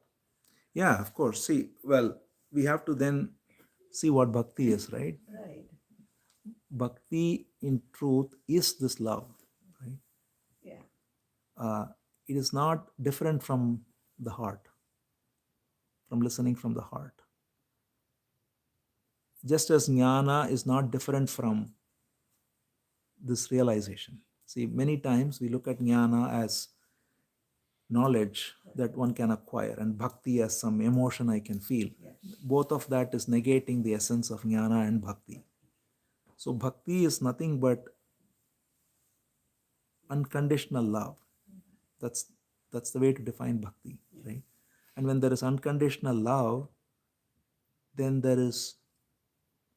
Yeah, of course. See, well, we have to then see what bhakti is, right? Right. Bhakti in truth is this love, right? Yeah. It is not different from the heart, from listening from the heart. Just as jnana is not different from this realization. See, many times we look at jnana as knowledge that one can acquire and bhakti as some emotion I can feel. Yes. Both of that is negating the essence of jnana and bhakti. So bhakti is nothing but unconditional love. That's the way to define bhakti, right? And when there is unconditional love, then there is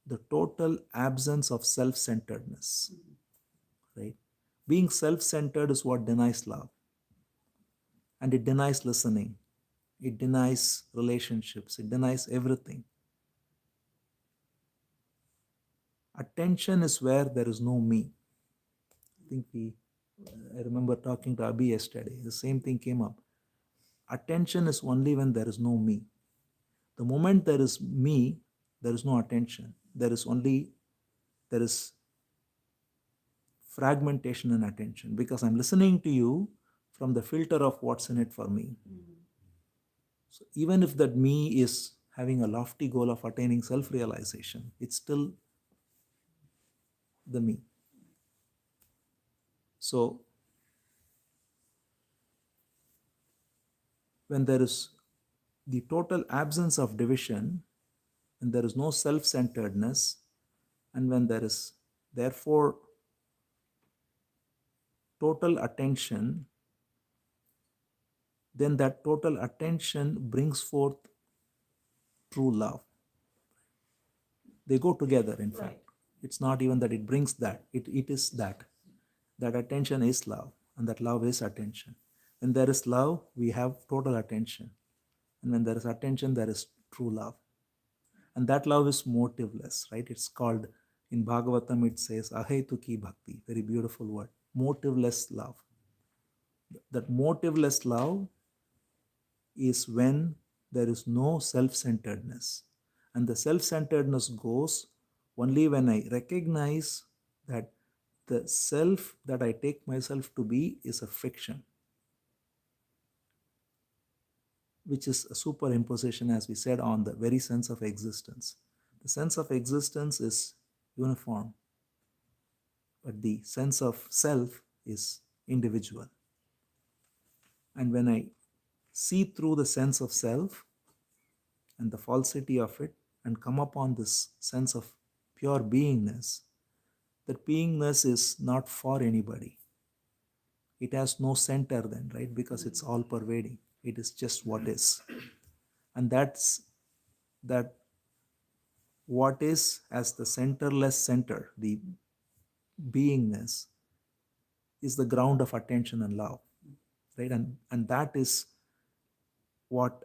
the total absence of self-centeredness, right? Being self-centered is what denies love, and it denies listening, it denies relationships, it denies everything. Attention is where there is no me. I think I remember talking to Abhi yesterday, the same thing came up. Attention is only when there is no me. The moment there is me, there is no attention. There is fragmentation in attention because I'm listening to you from the filter of what's in it for me. So even if that me is having a lofty goal of attaining self-realization, it's still the me. So when there is the total absence of division, when there is no self-centeredness, and when there is therefore total attention, then that total attention brings forth true love. They go together, in fact. It's not even that it brings that, it is that. That attention is love, and that love is attention. When there is love, we have total attention. And when there is attention, there is true love. And that love is motiveless, right? It's called, in Bhagavatam, it says, Ahetuki Bhakti, very beautiful word, motiveless love. That motiveless love is when there is no self centeredness. And the self centeredness goes only when I recognize that the self that I take myself to be is a fiction, which is a superimposition, as we said, on the very sense of existence. The sense of existence is uniform, but the sense of self is individual. And when I see through the sense of self and the falsity of it and come upon this sense of pure beingness, that beingness is not for anybody. It has no center then, right? Because it's all pervading. It is just what is. And that's that what is as the centerless center, the beingness, is the ground of attention and love, right? And that is what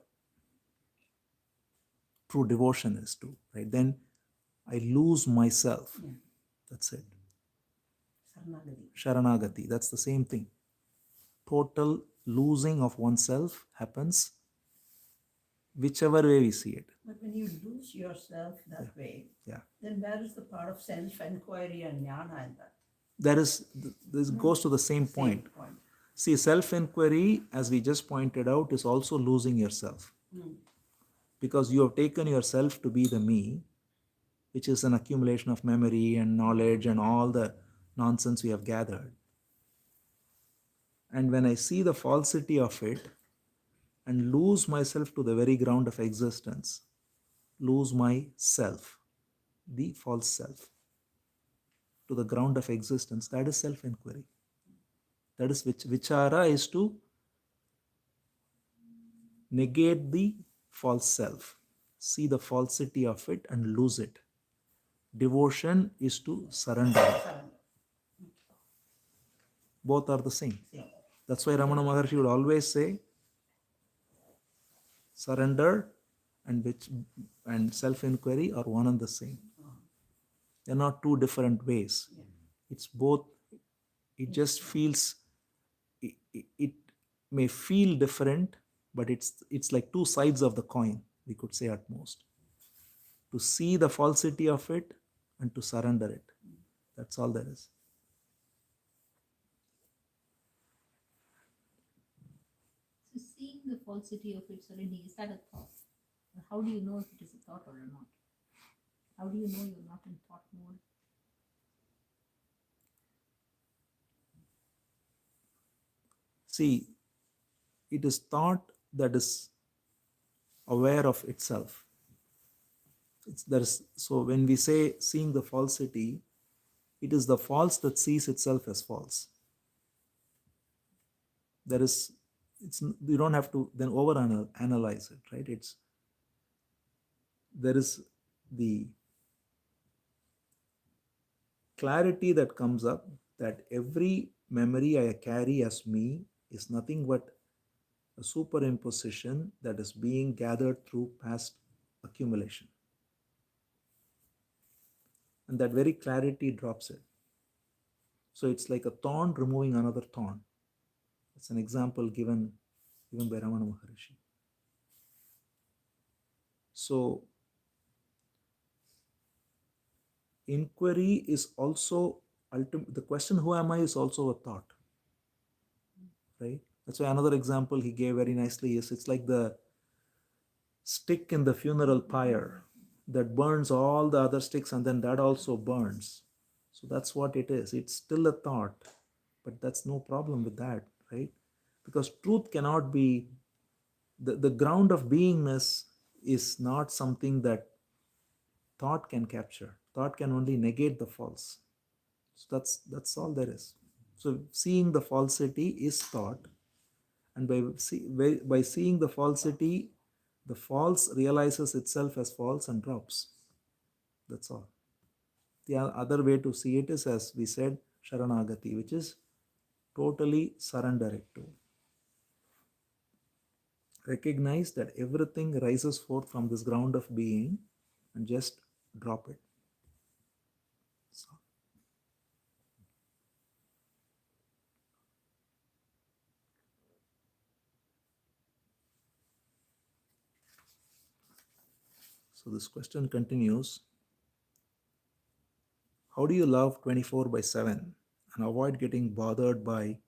true devotion is to, right? Then I lose myself. Yeah. That's it. Saranagati. Sharanagati, that's the same thing. Total losing of oneself happens whichever way we see it. But when you lose yourself that way, Yeah. then where is the part of self-inquiry and jnana in that? This goes to the same point. Same point. See, self-inquiry, as we just pointed out, is also losing yourself. Because you have taken yourself to be the me, which is an accumulation of memory and knowledge and all the nonsense we have gathered. And when I see the falsity of it and lose myself to the very ground of existence, lose myself, the false self, to the ground of existence, that is self-inquiry. That is which vichara is to negate the false self, see the falsity of it and lose it. Devotion is to surrender. Surrender. Both are the same. Same. That's why Ramana Maharshi would always say, surrender and self-inquiry are one and the same. They're not two different ways. It's both. It just feels, it may feel different, but it's like two sides of the coin, we could say at most. To see the falsity of it and to surrender it. That's all there is. So seeing the falsity of it suddenly, is that a thought? Or how do you know if it is a thought or not? How do you know you're not in thought mode? See, it is thought that is aware of itself. So when we say seeing the falsity, it is the false that sees itself as false. You don't have to then over-analyze it, right? There is the clarity that comes up that every memory I carry as me is nothing but a superimposition that is being gathered through past accumulation. And that very clarity drops it. So it's like a thorn removing another thorn. It's an example given by Ramana Maharshi. So inquiry is also the question who am I is also a thought, right? That's why another example he gave very nicely is it's like the stick in the funeral pyre that burns all the other sticks and then that also burns. So that's what it is. It's still a thought, but that's no problem with that, right? Because truth cannot be, the ground of beingness is not something that thought can capture. Thought can only negate the false. So that's all there is. So seeing the falsity is thought, and by seeing the falsity, the false realizes itself as false and drops. That's all. The other way to see it is, as we said, Sharanagati, which is totally surrender it to. Recognize that everything rises forth from this ground of being, and just drop it. So, so this question continues. How do you love 24 by 7 and avoid getting bothered by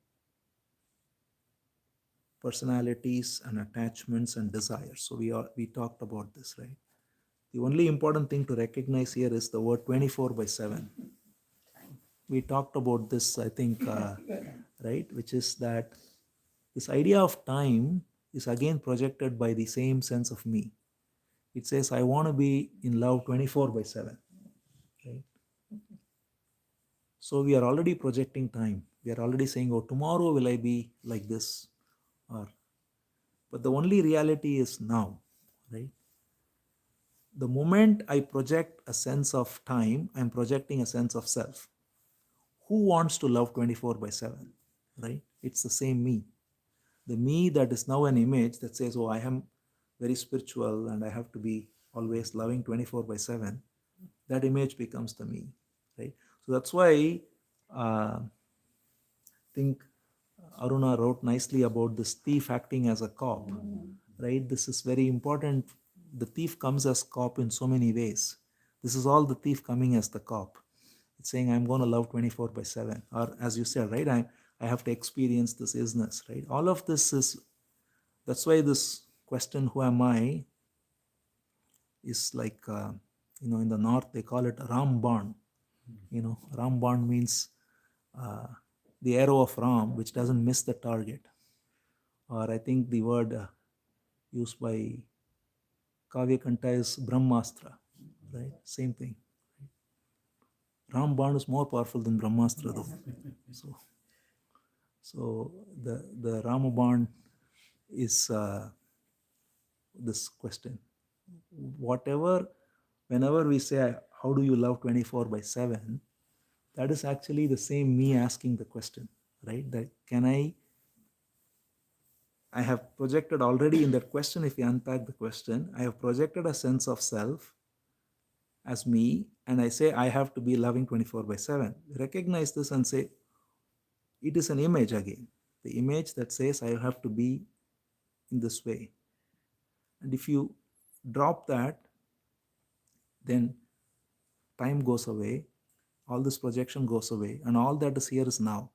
personalities and attachments and desires? So we talked about this, right? The only important thing to recognize here is the word 24 by 7. Time. We talked about this, I think, Good. right? Which is that this idea of time is again projected by the same sense of me. It says, I want to be in love 24 by 7, right? So we are already projecting time. We are already saying, oh, tomorrow will I be like this? Or, but the only reality is now, right? The moment I project a sense of time, I'm projecting a sense of self. Who wants to love 24 by 7, right? It's the same me. The me that is now an image that says, oh, I am very spiritual and I have to be always loving 24 by 7. That image becomes the me, right? So that's why I think Aruna wrote nicely about this thief acting as a cop, right? This is very important. The thief comes as cop in so many ways. This is all the thief coming as the cop. It's saying, I'm going to love 24 by 7. Or as you said, right? I have to experience this isness, right? All of this is, that's why this question, who am I, is like, in the north, they call it Ramban. Ramban means uh, the arrow of Ram, which doesn't miss the target. Or I think the word used by Kavya Kanta is Brahmastra, right? Same thing. Ramban is more powerful than Brahmastra, though. So, so the Ramaban is this question. Whatever, whenever we say, how do you love 24 by 7? That is actually the same me asking the question, right? That I have projected already in that question. If you unpack the question, I have projected a sense of self as me, and I say I have to be loving 24 by 7. Recognize this and say, it is an image again. The image that says I have to be in this way. And if you drop that, then time goes away, all this projection goes away, and all that is here is now.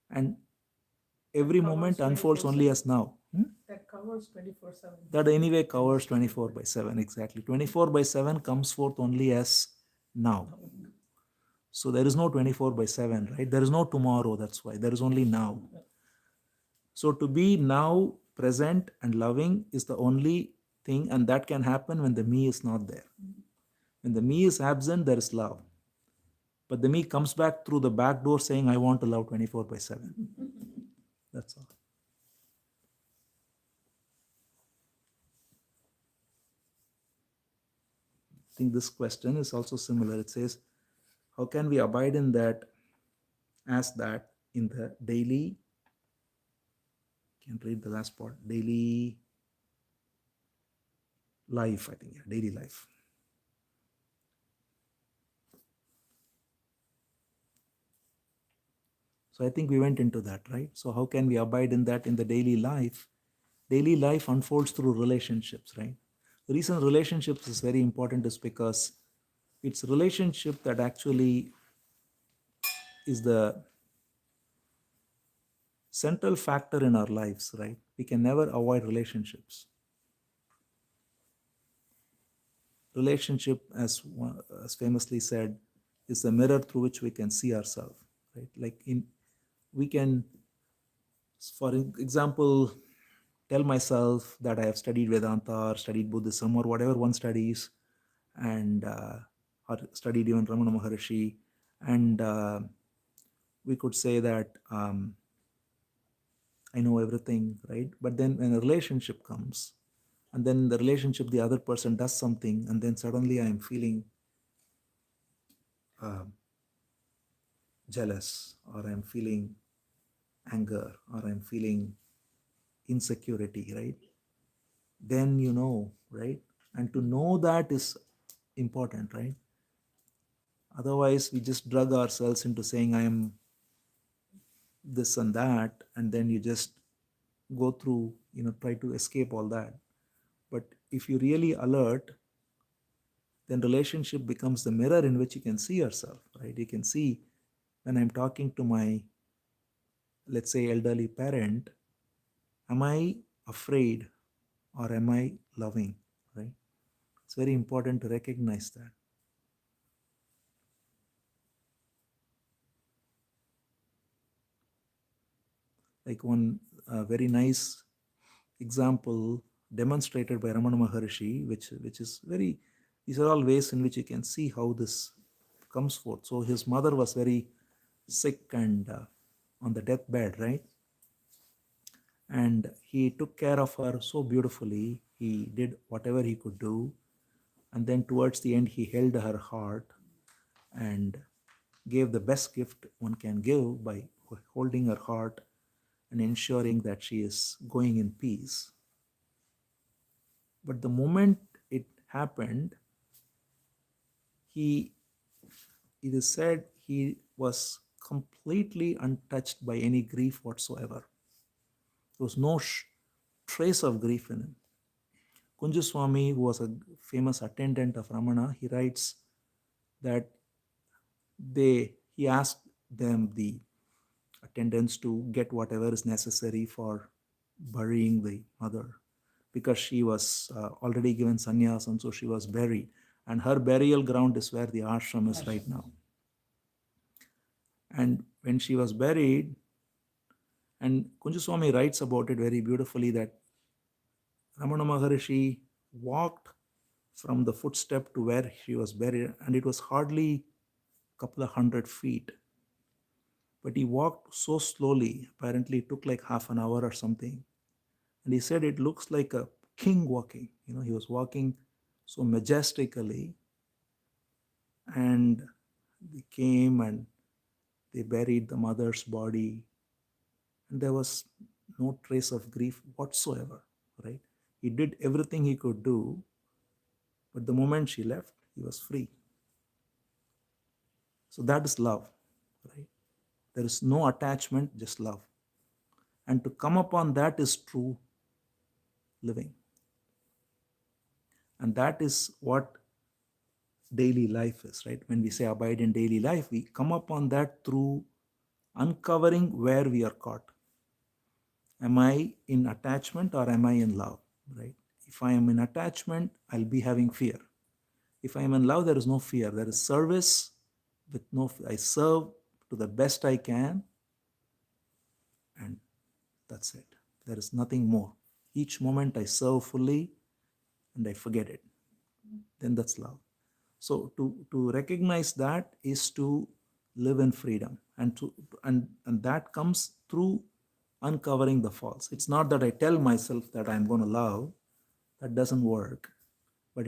And every moment unfolds only as now. That covers 24/7. That anyway covers 24 by 7, exactly. 24 by 7 comes forth only as now. So there is no 24 by 7, right? There is no tomorrow, that's why. There is only now. So to be now present and loving is the only thing, and that can happen when the me is not there. When the me is absent, there is love. But the me comes back through the back door saying, I want to love 24 by 7. That's all. I think this question is also similar. It says, how can we abide in that as that in the daily, can't read the last part, daily life, I think, yeah, daily life. So I think we went into that, right? So how can we abide in that in the daily life? Daily life unfolds through relationships, right? The reason relationships is very important is because it's relationship that actually is the central factor in our lives, right? We can never avoid relationships. Relationship, as famously said, is the mirror through which we can see ourselves, right? We can, for example, tell myself that I have studied Vedanta or studied Buddhism or whatever one studies, and or studied even Ramana Maharshi, and we could say that I know everything, right? But then when a relationship comes, and then in the relationship the other person does something, and then suddenly I am feeling jealous, or I'm feeling anger, or I'm feeling insecurity, right? Then right? And to know that is important, right? Otherwise, we just drug ourselves into saying, I am this and that, and then you just go through, try to escape all that. But if you really alert, then relationship becomes the mirror in which you can see yourself, right? You can see when I'm talking to my, let's say, elderly parent, am I afraid or am I loving, right? It's very important to recognize that. Like one very nice example demonstrated by Ramana Maharishi, which is very, these are all ways in which you can see how this comes forth. So his mother was very sick and on the deathbed, right? And he took care of her so beautifully. He did whatever he could do. And then towards the end, he held her heart and gave the best gift one can give by holding her heart and ensuring that she is going in peace. But the moment it happened, he, it is said, he was completely untouched by any grief whatsoever. There was no trace of grief in him. Kunjaswami, who was a famous attendant of Ramana, he writes that he asked them, the attendants, to get whatever is necessary for burying the mother, because she was already given sannyas, and so she was buried. And her burial ground is where the ashram is right now. And when she was buried, and Kunjaswami writes about it very beautifully, that Ramana Maharishi walked from the footstep to where she was buried, and it was hardly a couple of 100 feet. But he walked so slowly, apparently it took like half an hour or something. And he said it looks like a king walking. He was walking so majestically. And they came and they buried the mother's body. And there was no trace of grief whatsoever, right? He did everything he could do. But the moment she left, he was free. So that is love, right? There is no attachment, just love. And to come upon that is true living. And that is what daily life is, right? When we say abide in daily life, we come upon that through uncovering where we are caught. Am I in attachment or am I in love, right? If I am in attachment, I'll be having fear. If I am in love, there is no fear. There is service with no fear. I serve to the best I can, and that's it. There is nothing more. Each moment I serve fully and I forget it. Then that's love. So to recognize that is to live in freedom, and that comes through uncovering the false. It's not that I tell myself that I'm going to love. That doesn't work. But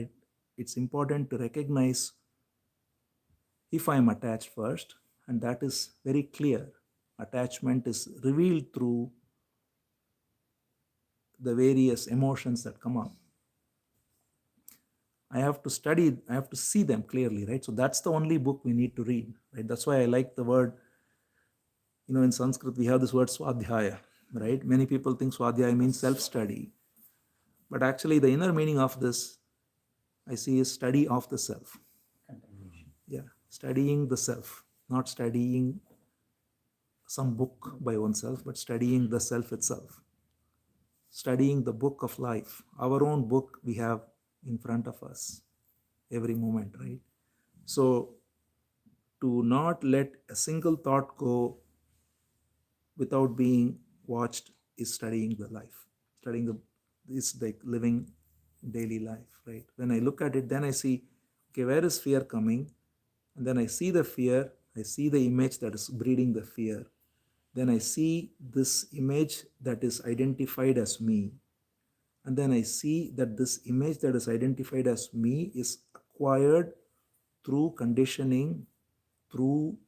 it's important to recognize if I'm attached first, and that is very clear. Attachment is revealed through the various emotions that come up. I have to study, I have to see them clearly, right? So that's the only book we need to read, right? That's why I like the word, in Sanskrit, we have this word swadhyaya, right? Many people think swadhyaya means self-study. But actually, the inner meaning of this, I see, is study of the self. Yeah, studying the self, not studying some book by oneself, but studying the self itself. Studying the book of life. Our own book we have in front of us every moment, right? So, to not let a single thought go without being watched is studying the life. Is like living daily life, right? When I look at it, then I see, okay, where is fear coming? And then I see the fear, I see the image that is breeding the fear. Then I see this image that is identified as me. And then I see that this image that is identified as me is acquired through conditioning, through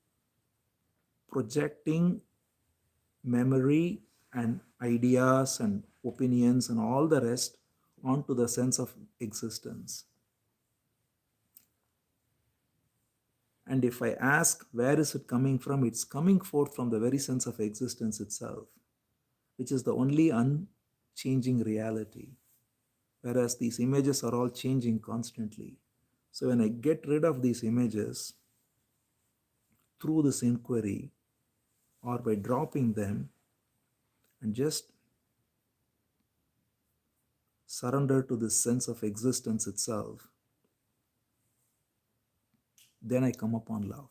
projecting memory and ideas and opinions and all the rest onto the sense of existence. And if I ask where is it coming from, it's coming forth from the very sense of existence itself, which is the only unchanging reality. Whereas these images are all changing constantly. So when I get rid of these images through this inquiry or by dropping them and just surrender to this sense of existence itself, then I come upon love.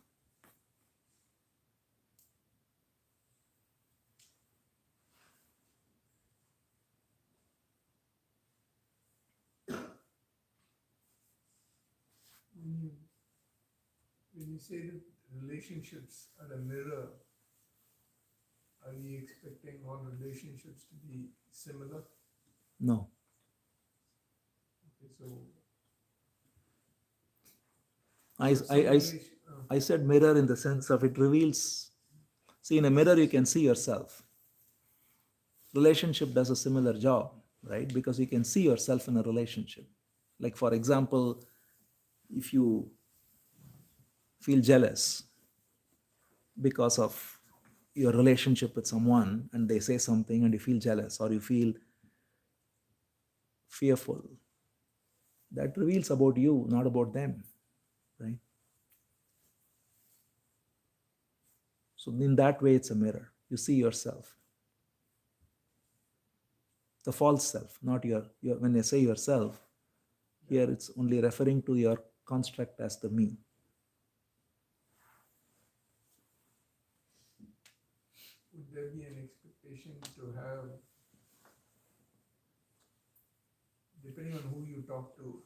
When you say that relationships are a mirror, are we expecting all relationships to be similar? No. Okay, so I, some I, I, relation- I said mirror in the sense of it reveals. See, in a mirror, you can see yourself. Relationship does a similar job, right? Because you can see yourself in a relationship. Like, for example, if you feel jealous because of your relationship with someone and they say something and you feel jealous or you feel fearful, that reveals about you, not about them, right? So, in that way, it's a mirror. You see yourself, the false self, not your when I say yourself, here it's only referring to your construct as the me. would there be an expectation to have, depending on who you talk to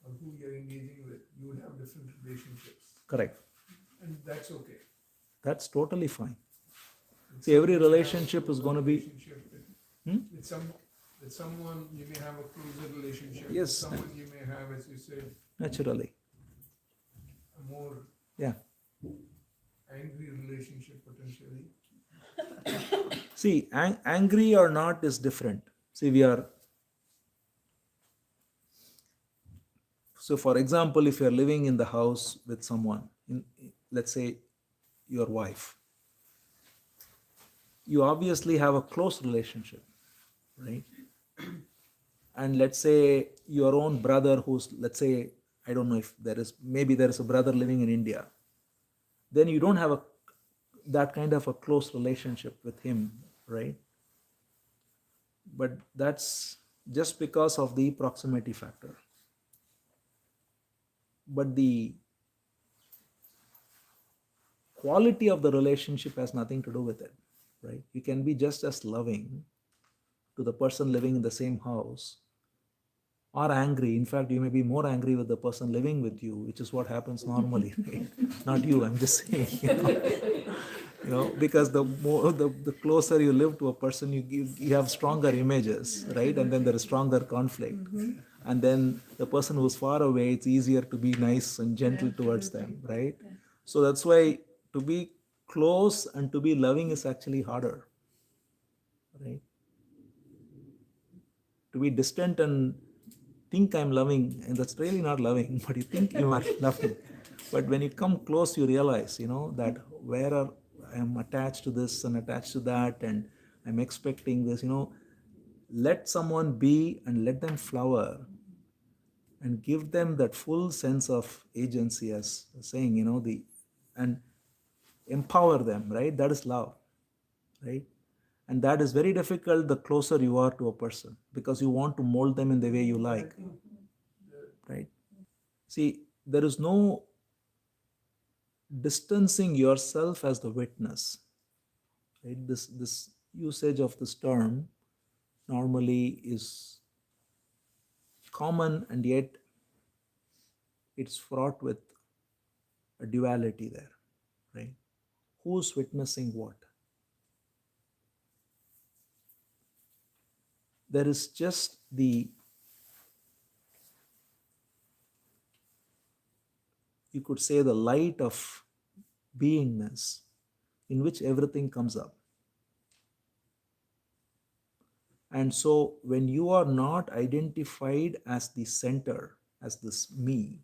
or who you're engaging with, you would have different relationships, Correct. and that's okay. That's totally fine. With See, every some you may have a relationship is closer going to be. relationship with someone you may have a closer relationship. Yes. With someone you may have, as you said, Naturally. a more Yeah. angry relationship potentially. See, angry or not is different. See, we are. So, for example, if you're living in the house with someone, let's say your wife, you obviously have a close relationship, right? And let's say your own brother, who's, let's say, I don't know if there is, maybe there is a brother living in India, then you don't have that kind of a close relationship with him, right? But that's just because of the proximity factor. But the quality of the relationship has nothing to do with it, right? You can be just as loving to the person living in the same house or angry. In fact, you may be more angry with the person living with you, which is what happens normally, right? Not you, I'm just saying, because the more the closer you live to a person, you have stronger images, right? And then there is stronger conflict. And then the person who's far away, it's easier to be nice and gentle towards them, right? So that's why to be close and to be loving is actually harder, right? To be distant and think I'm loving, and that's really not loving, but you think you are loving. But when you come close, you realize, that where are I'm attached to this and attached to that, and I'm expecting this, let someone be and let them flower and give them that full sense of agency, as saying, and empower them, right? That is love, right? And that is very difficult the closer you are to a person, because you want to mold them in the way you like, right? See, there is no distancing yourself as the witness, right? This usage of this term normally is common, and yet it's fraught with a duality there, right? Who's witnessing what? There is just the, you could say, the light of beingness in which everything comes up. And so when you are not identified as the center, as this me,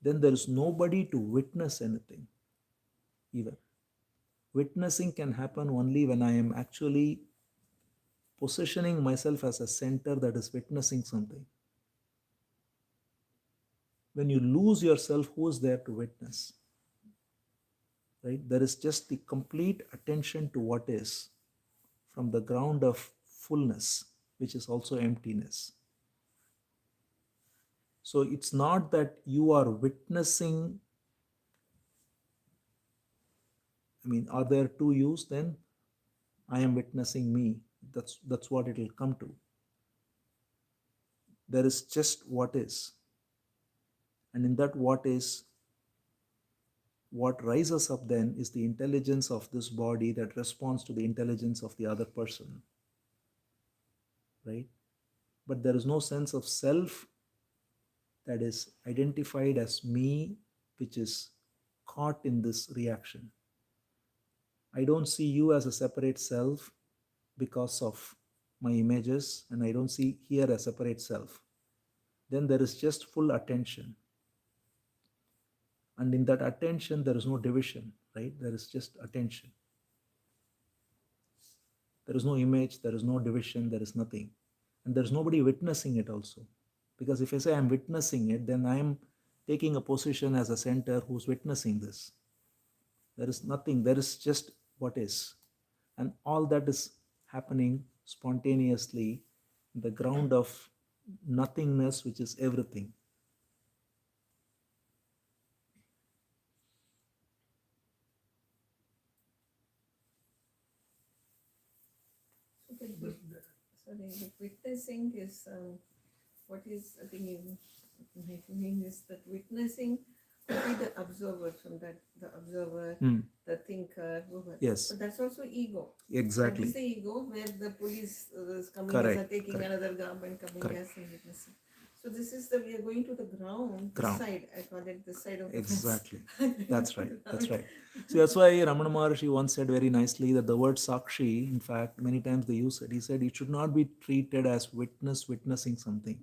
then there is nobody to witness anything, even. Witnessing can happen only when I am actually positioning myself as a center that is witnessing something. When you lose yourself, who is there to witness? Right? There is just the complete attention to what is from the ground of fullness, which is also emptiness. So it's not that you are witnessing. I mean, are there two yous? Then I am witnessing me. That's what it will come to. There is just what is. And in that what is, what rises up then is the intelligence of this body that responds to the intelligence of the other person. Right? But there is no sense of self that is identified as me, which is caught in this reaction. I don't see you as a separate self because of my images, and I don't see here a separate self. Then there is just full attention. And in that attention, there is no division, right? There is just attention. There is no image, there is no division, there is nothing. And there's nobody witnessing it also. Because if I say I'm witnessing it, then I am taking a position as a center who's witnessing this. There is nothing, there is just what is. And all that is happening spontaneously in the ground of nothingness, which is everything. So the witnessing is what is I think in my feeling is that witnessing could be the observer from that the observer, the thinker, whoever. Yes. But that's also ego. Exactly. That is the ego where the police is coming Correct, as a taking correct. another garment coming Correct. as a witnessing. So this is the we are going to the ground, the Ground. side. I call it the side of the Exactly. fence. That's right. That's right. So that's why Ramana Maharshi once said very nicely that the word sakshi, in fact, many times they use it. He said it should not be treated as witnessing something.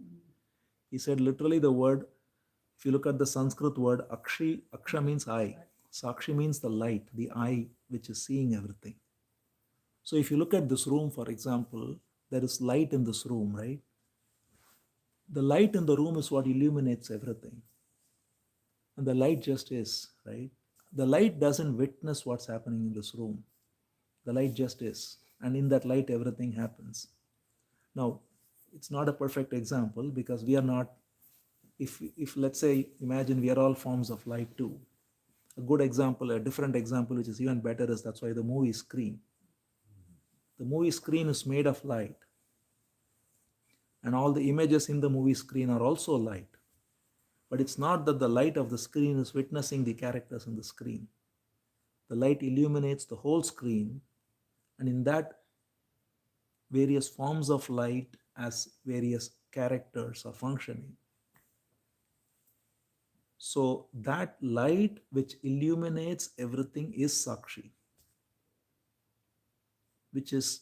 He said literally the word, if you look at the Sanskrit word, aksha means eye. Sakshi means the light, the eye which is seeing everything. So if you look at this room, for example, there is light in this room, right? The light in the room is what illuminates everything. And the light just is, right? The light doesn't witness what's happening in this room. The light just is. And in that light, everything happens. Now, it's not a perfect example because we are not, if let's say, imagine we are all forms of light too. A good example, a different example, which is even better, is that's why the movie screen. The movie screen is made of light. And all the images in the movie screen are also light. But it's not that the light of the screen is witnessing the characters in the screen. The light illuminates the whole screen, and in that, various forms of light as various characters are functioning. So that light which illuminates everything is Sakshi, which is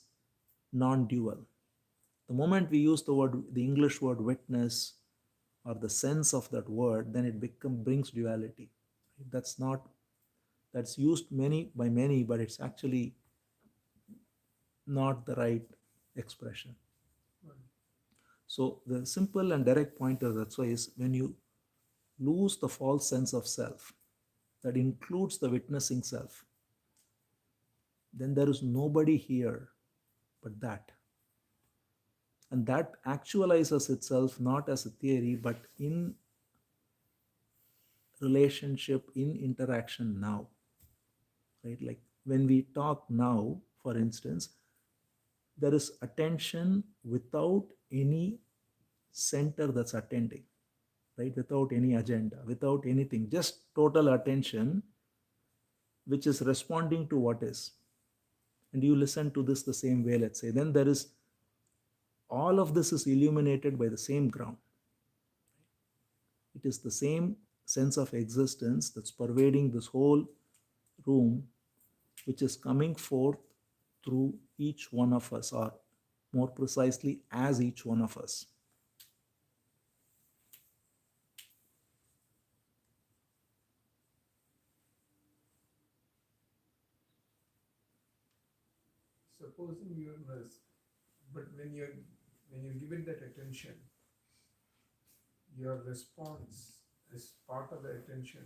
non-dual. The moment we use the English word witness or the sense of that word, then it brings duality. That's used by many, but it's actually not the right expression. So the simple and direct pointer that's why is when you lose the false sense of self, that includes the witnessing self, then there is nobody here but that. And that actualizes itself not as a theory, but in relationship, in interaction now. Right? Like when we talk now, for instance, there is attention without any center that's attending, right? Without any agenda, without anything, just total attention, which is responding to what is. And you listen to this the same way, let's say, then there is all of this is illuminated by the same ground. It is the same sense of existence that's pervading this whole room, which is coming forth through each one of us, or more precisely as each one of us. Supposing you're nurse, but when you're given that attention, your response as part of the attention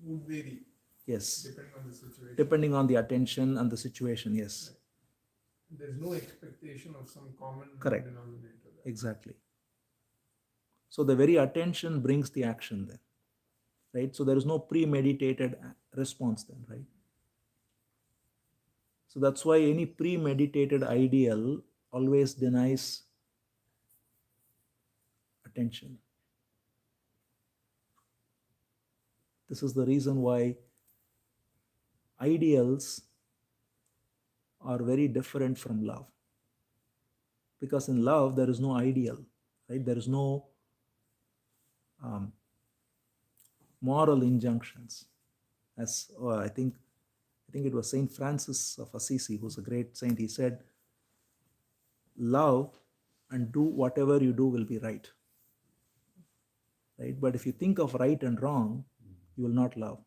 would vary Yes, depending on the situation. depending on the attention and the situation. Yes, Right. There's no expectation of some common Correct. denominator there. exactly. So the very attention brings the action then, right? So there is no premeditated response then, right? So that's why any premeditated ideal always denies attention. This is the reason why ideals are very different from love. Because in love, there is no ideal, right? There is no moral injunctions. As I think it was Saint Francis of Assisi, who's a great saint. He said, "Love and do whatever you do will be right." Right? But if you think of right and wrong, you will not love.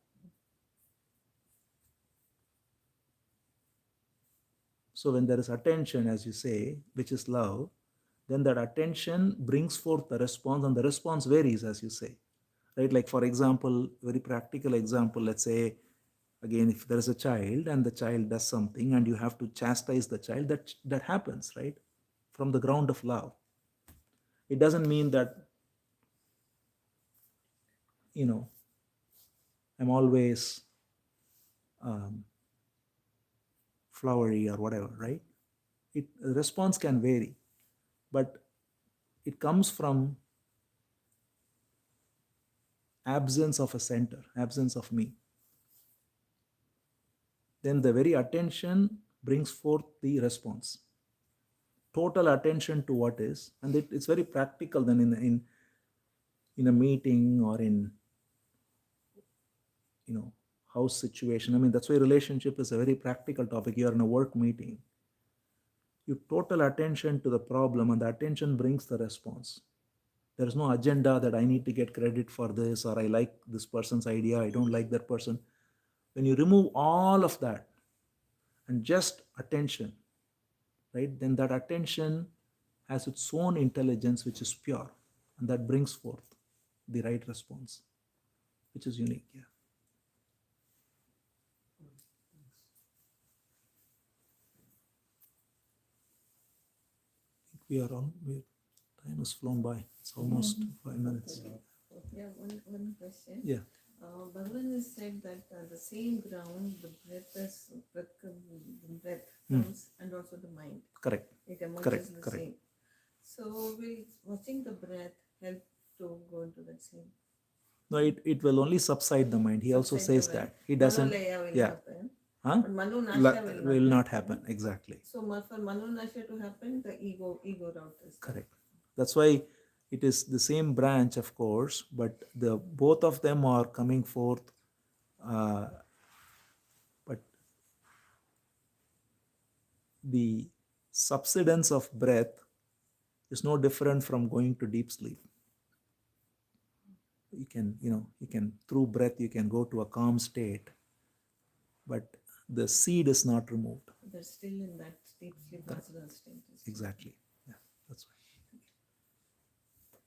So when there is attention, as you say, which is love, then that attention brings forth the response, and the response varies, as you say. Right? Like, for example, very practical example, let's say, again, if there is a child and the child does something and you have to chastise the child, that happens, right? From the ground of love. It doesn't mean that, I'm always flowery or whatever, right? Response can vary, but it comes from absence of a center, absence of me. Then the very attention brings forth the response. Total attention to what is, and it's very practical then in a meeting or in house situation. I mean, that's why relationship is a very practical topic. You are in a work meeting. You total attention to the problem, and the attention brings the response. There is no agenda that I need to get credit for this, or I like this person's idea, I don't like that person. When you remove all of that and just attention, right, then that attention has its own intelligence, which is pure, and that brings forth the right response, which is unique. Yeah. We are on. Time has flown by. It's almost 5 minutes. Yeah, one question. Yeah. Bhagavan has said that the same ground, the breath Hmm. comes, and also the mind. Correct. It emerges Correct, the correct. same. So will watching the breath help to go into that same? No, it will only subside the mind. He also Subside says the mind. that. He doesn't. Manolaya will Yeah. happen. Huh? But Manu Nasha Will not happen. Exactly. So for Manu Nasha to happen, the ego route is there. Correct. That's why it is the same branch, of course, but the both of them are coming forth. But the subsidence of breath is no different from going to deep sleep. You can through breath you can go to a calm state, but the seed is not removed. They're still in that deep sleep, natural state. Exactly. Yeah, that's right.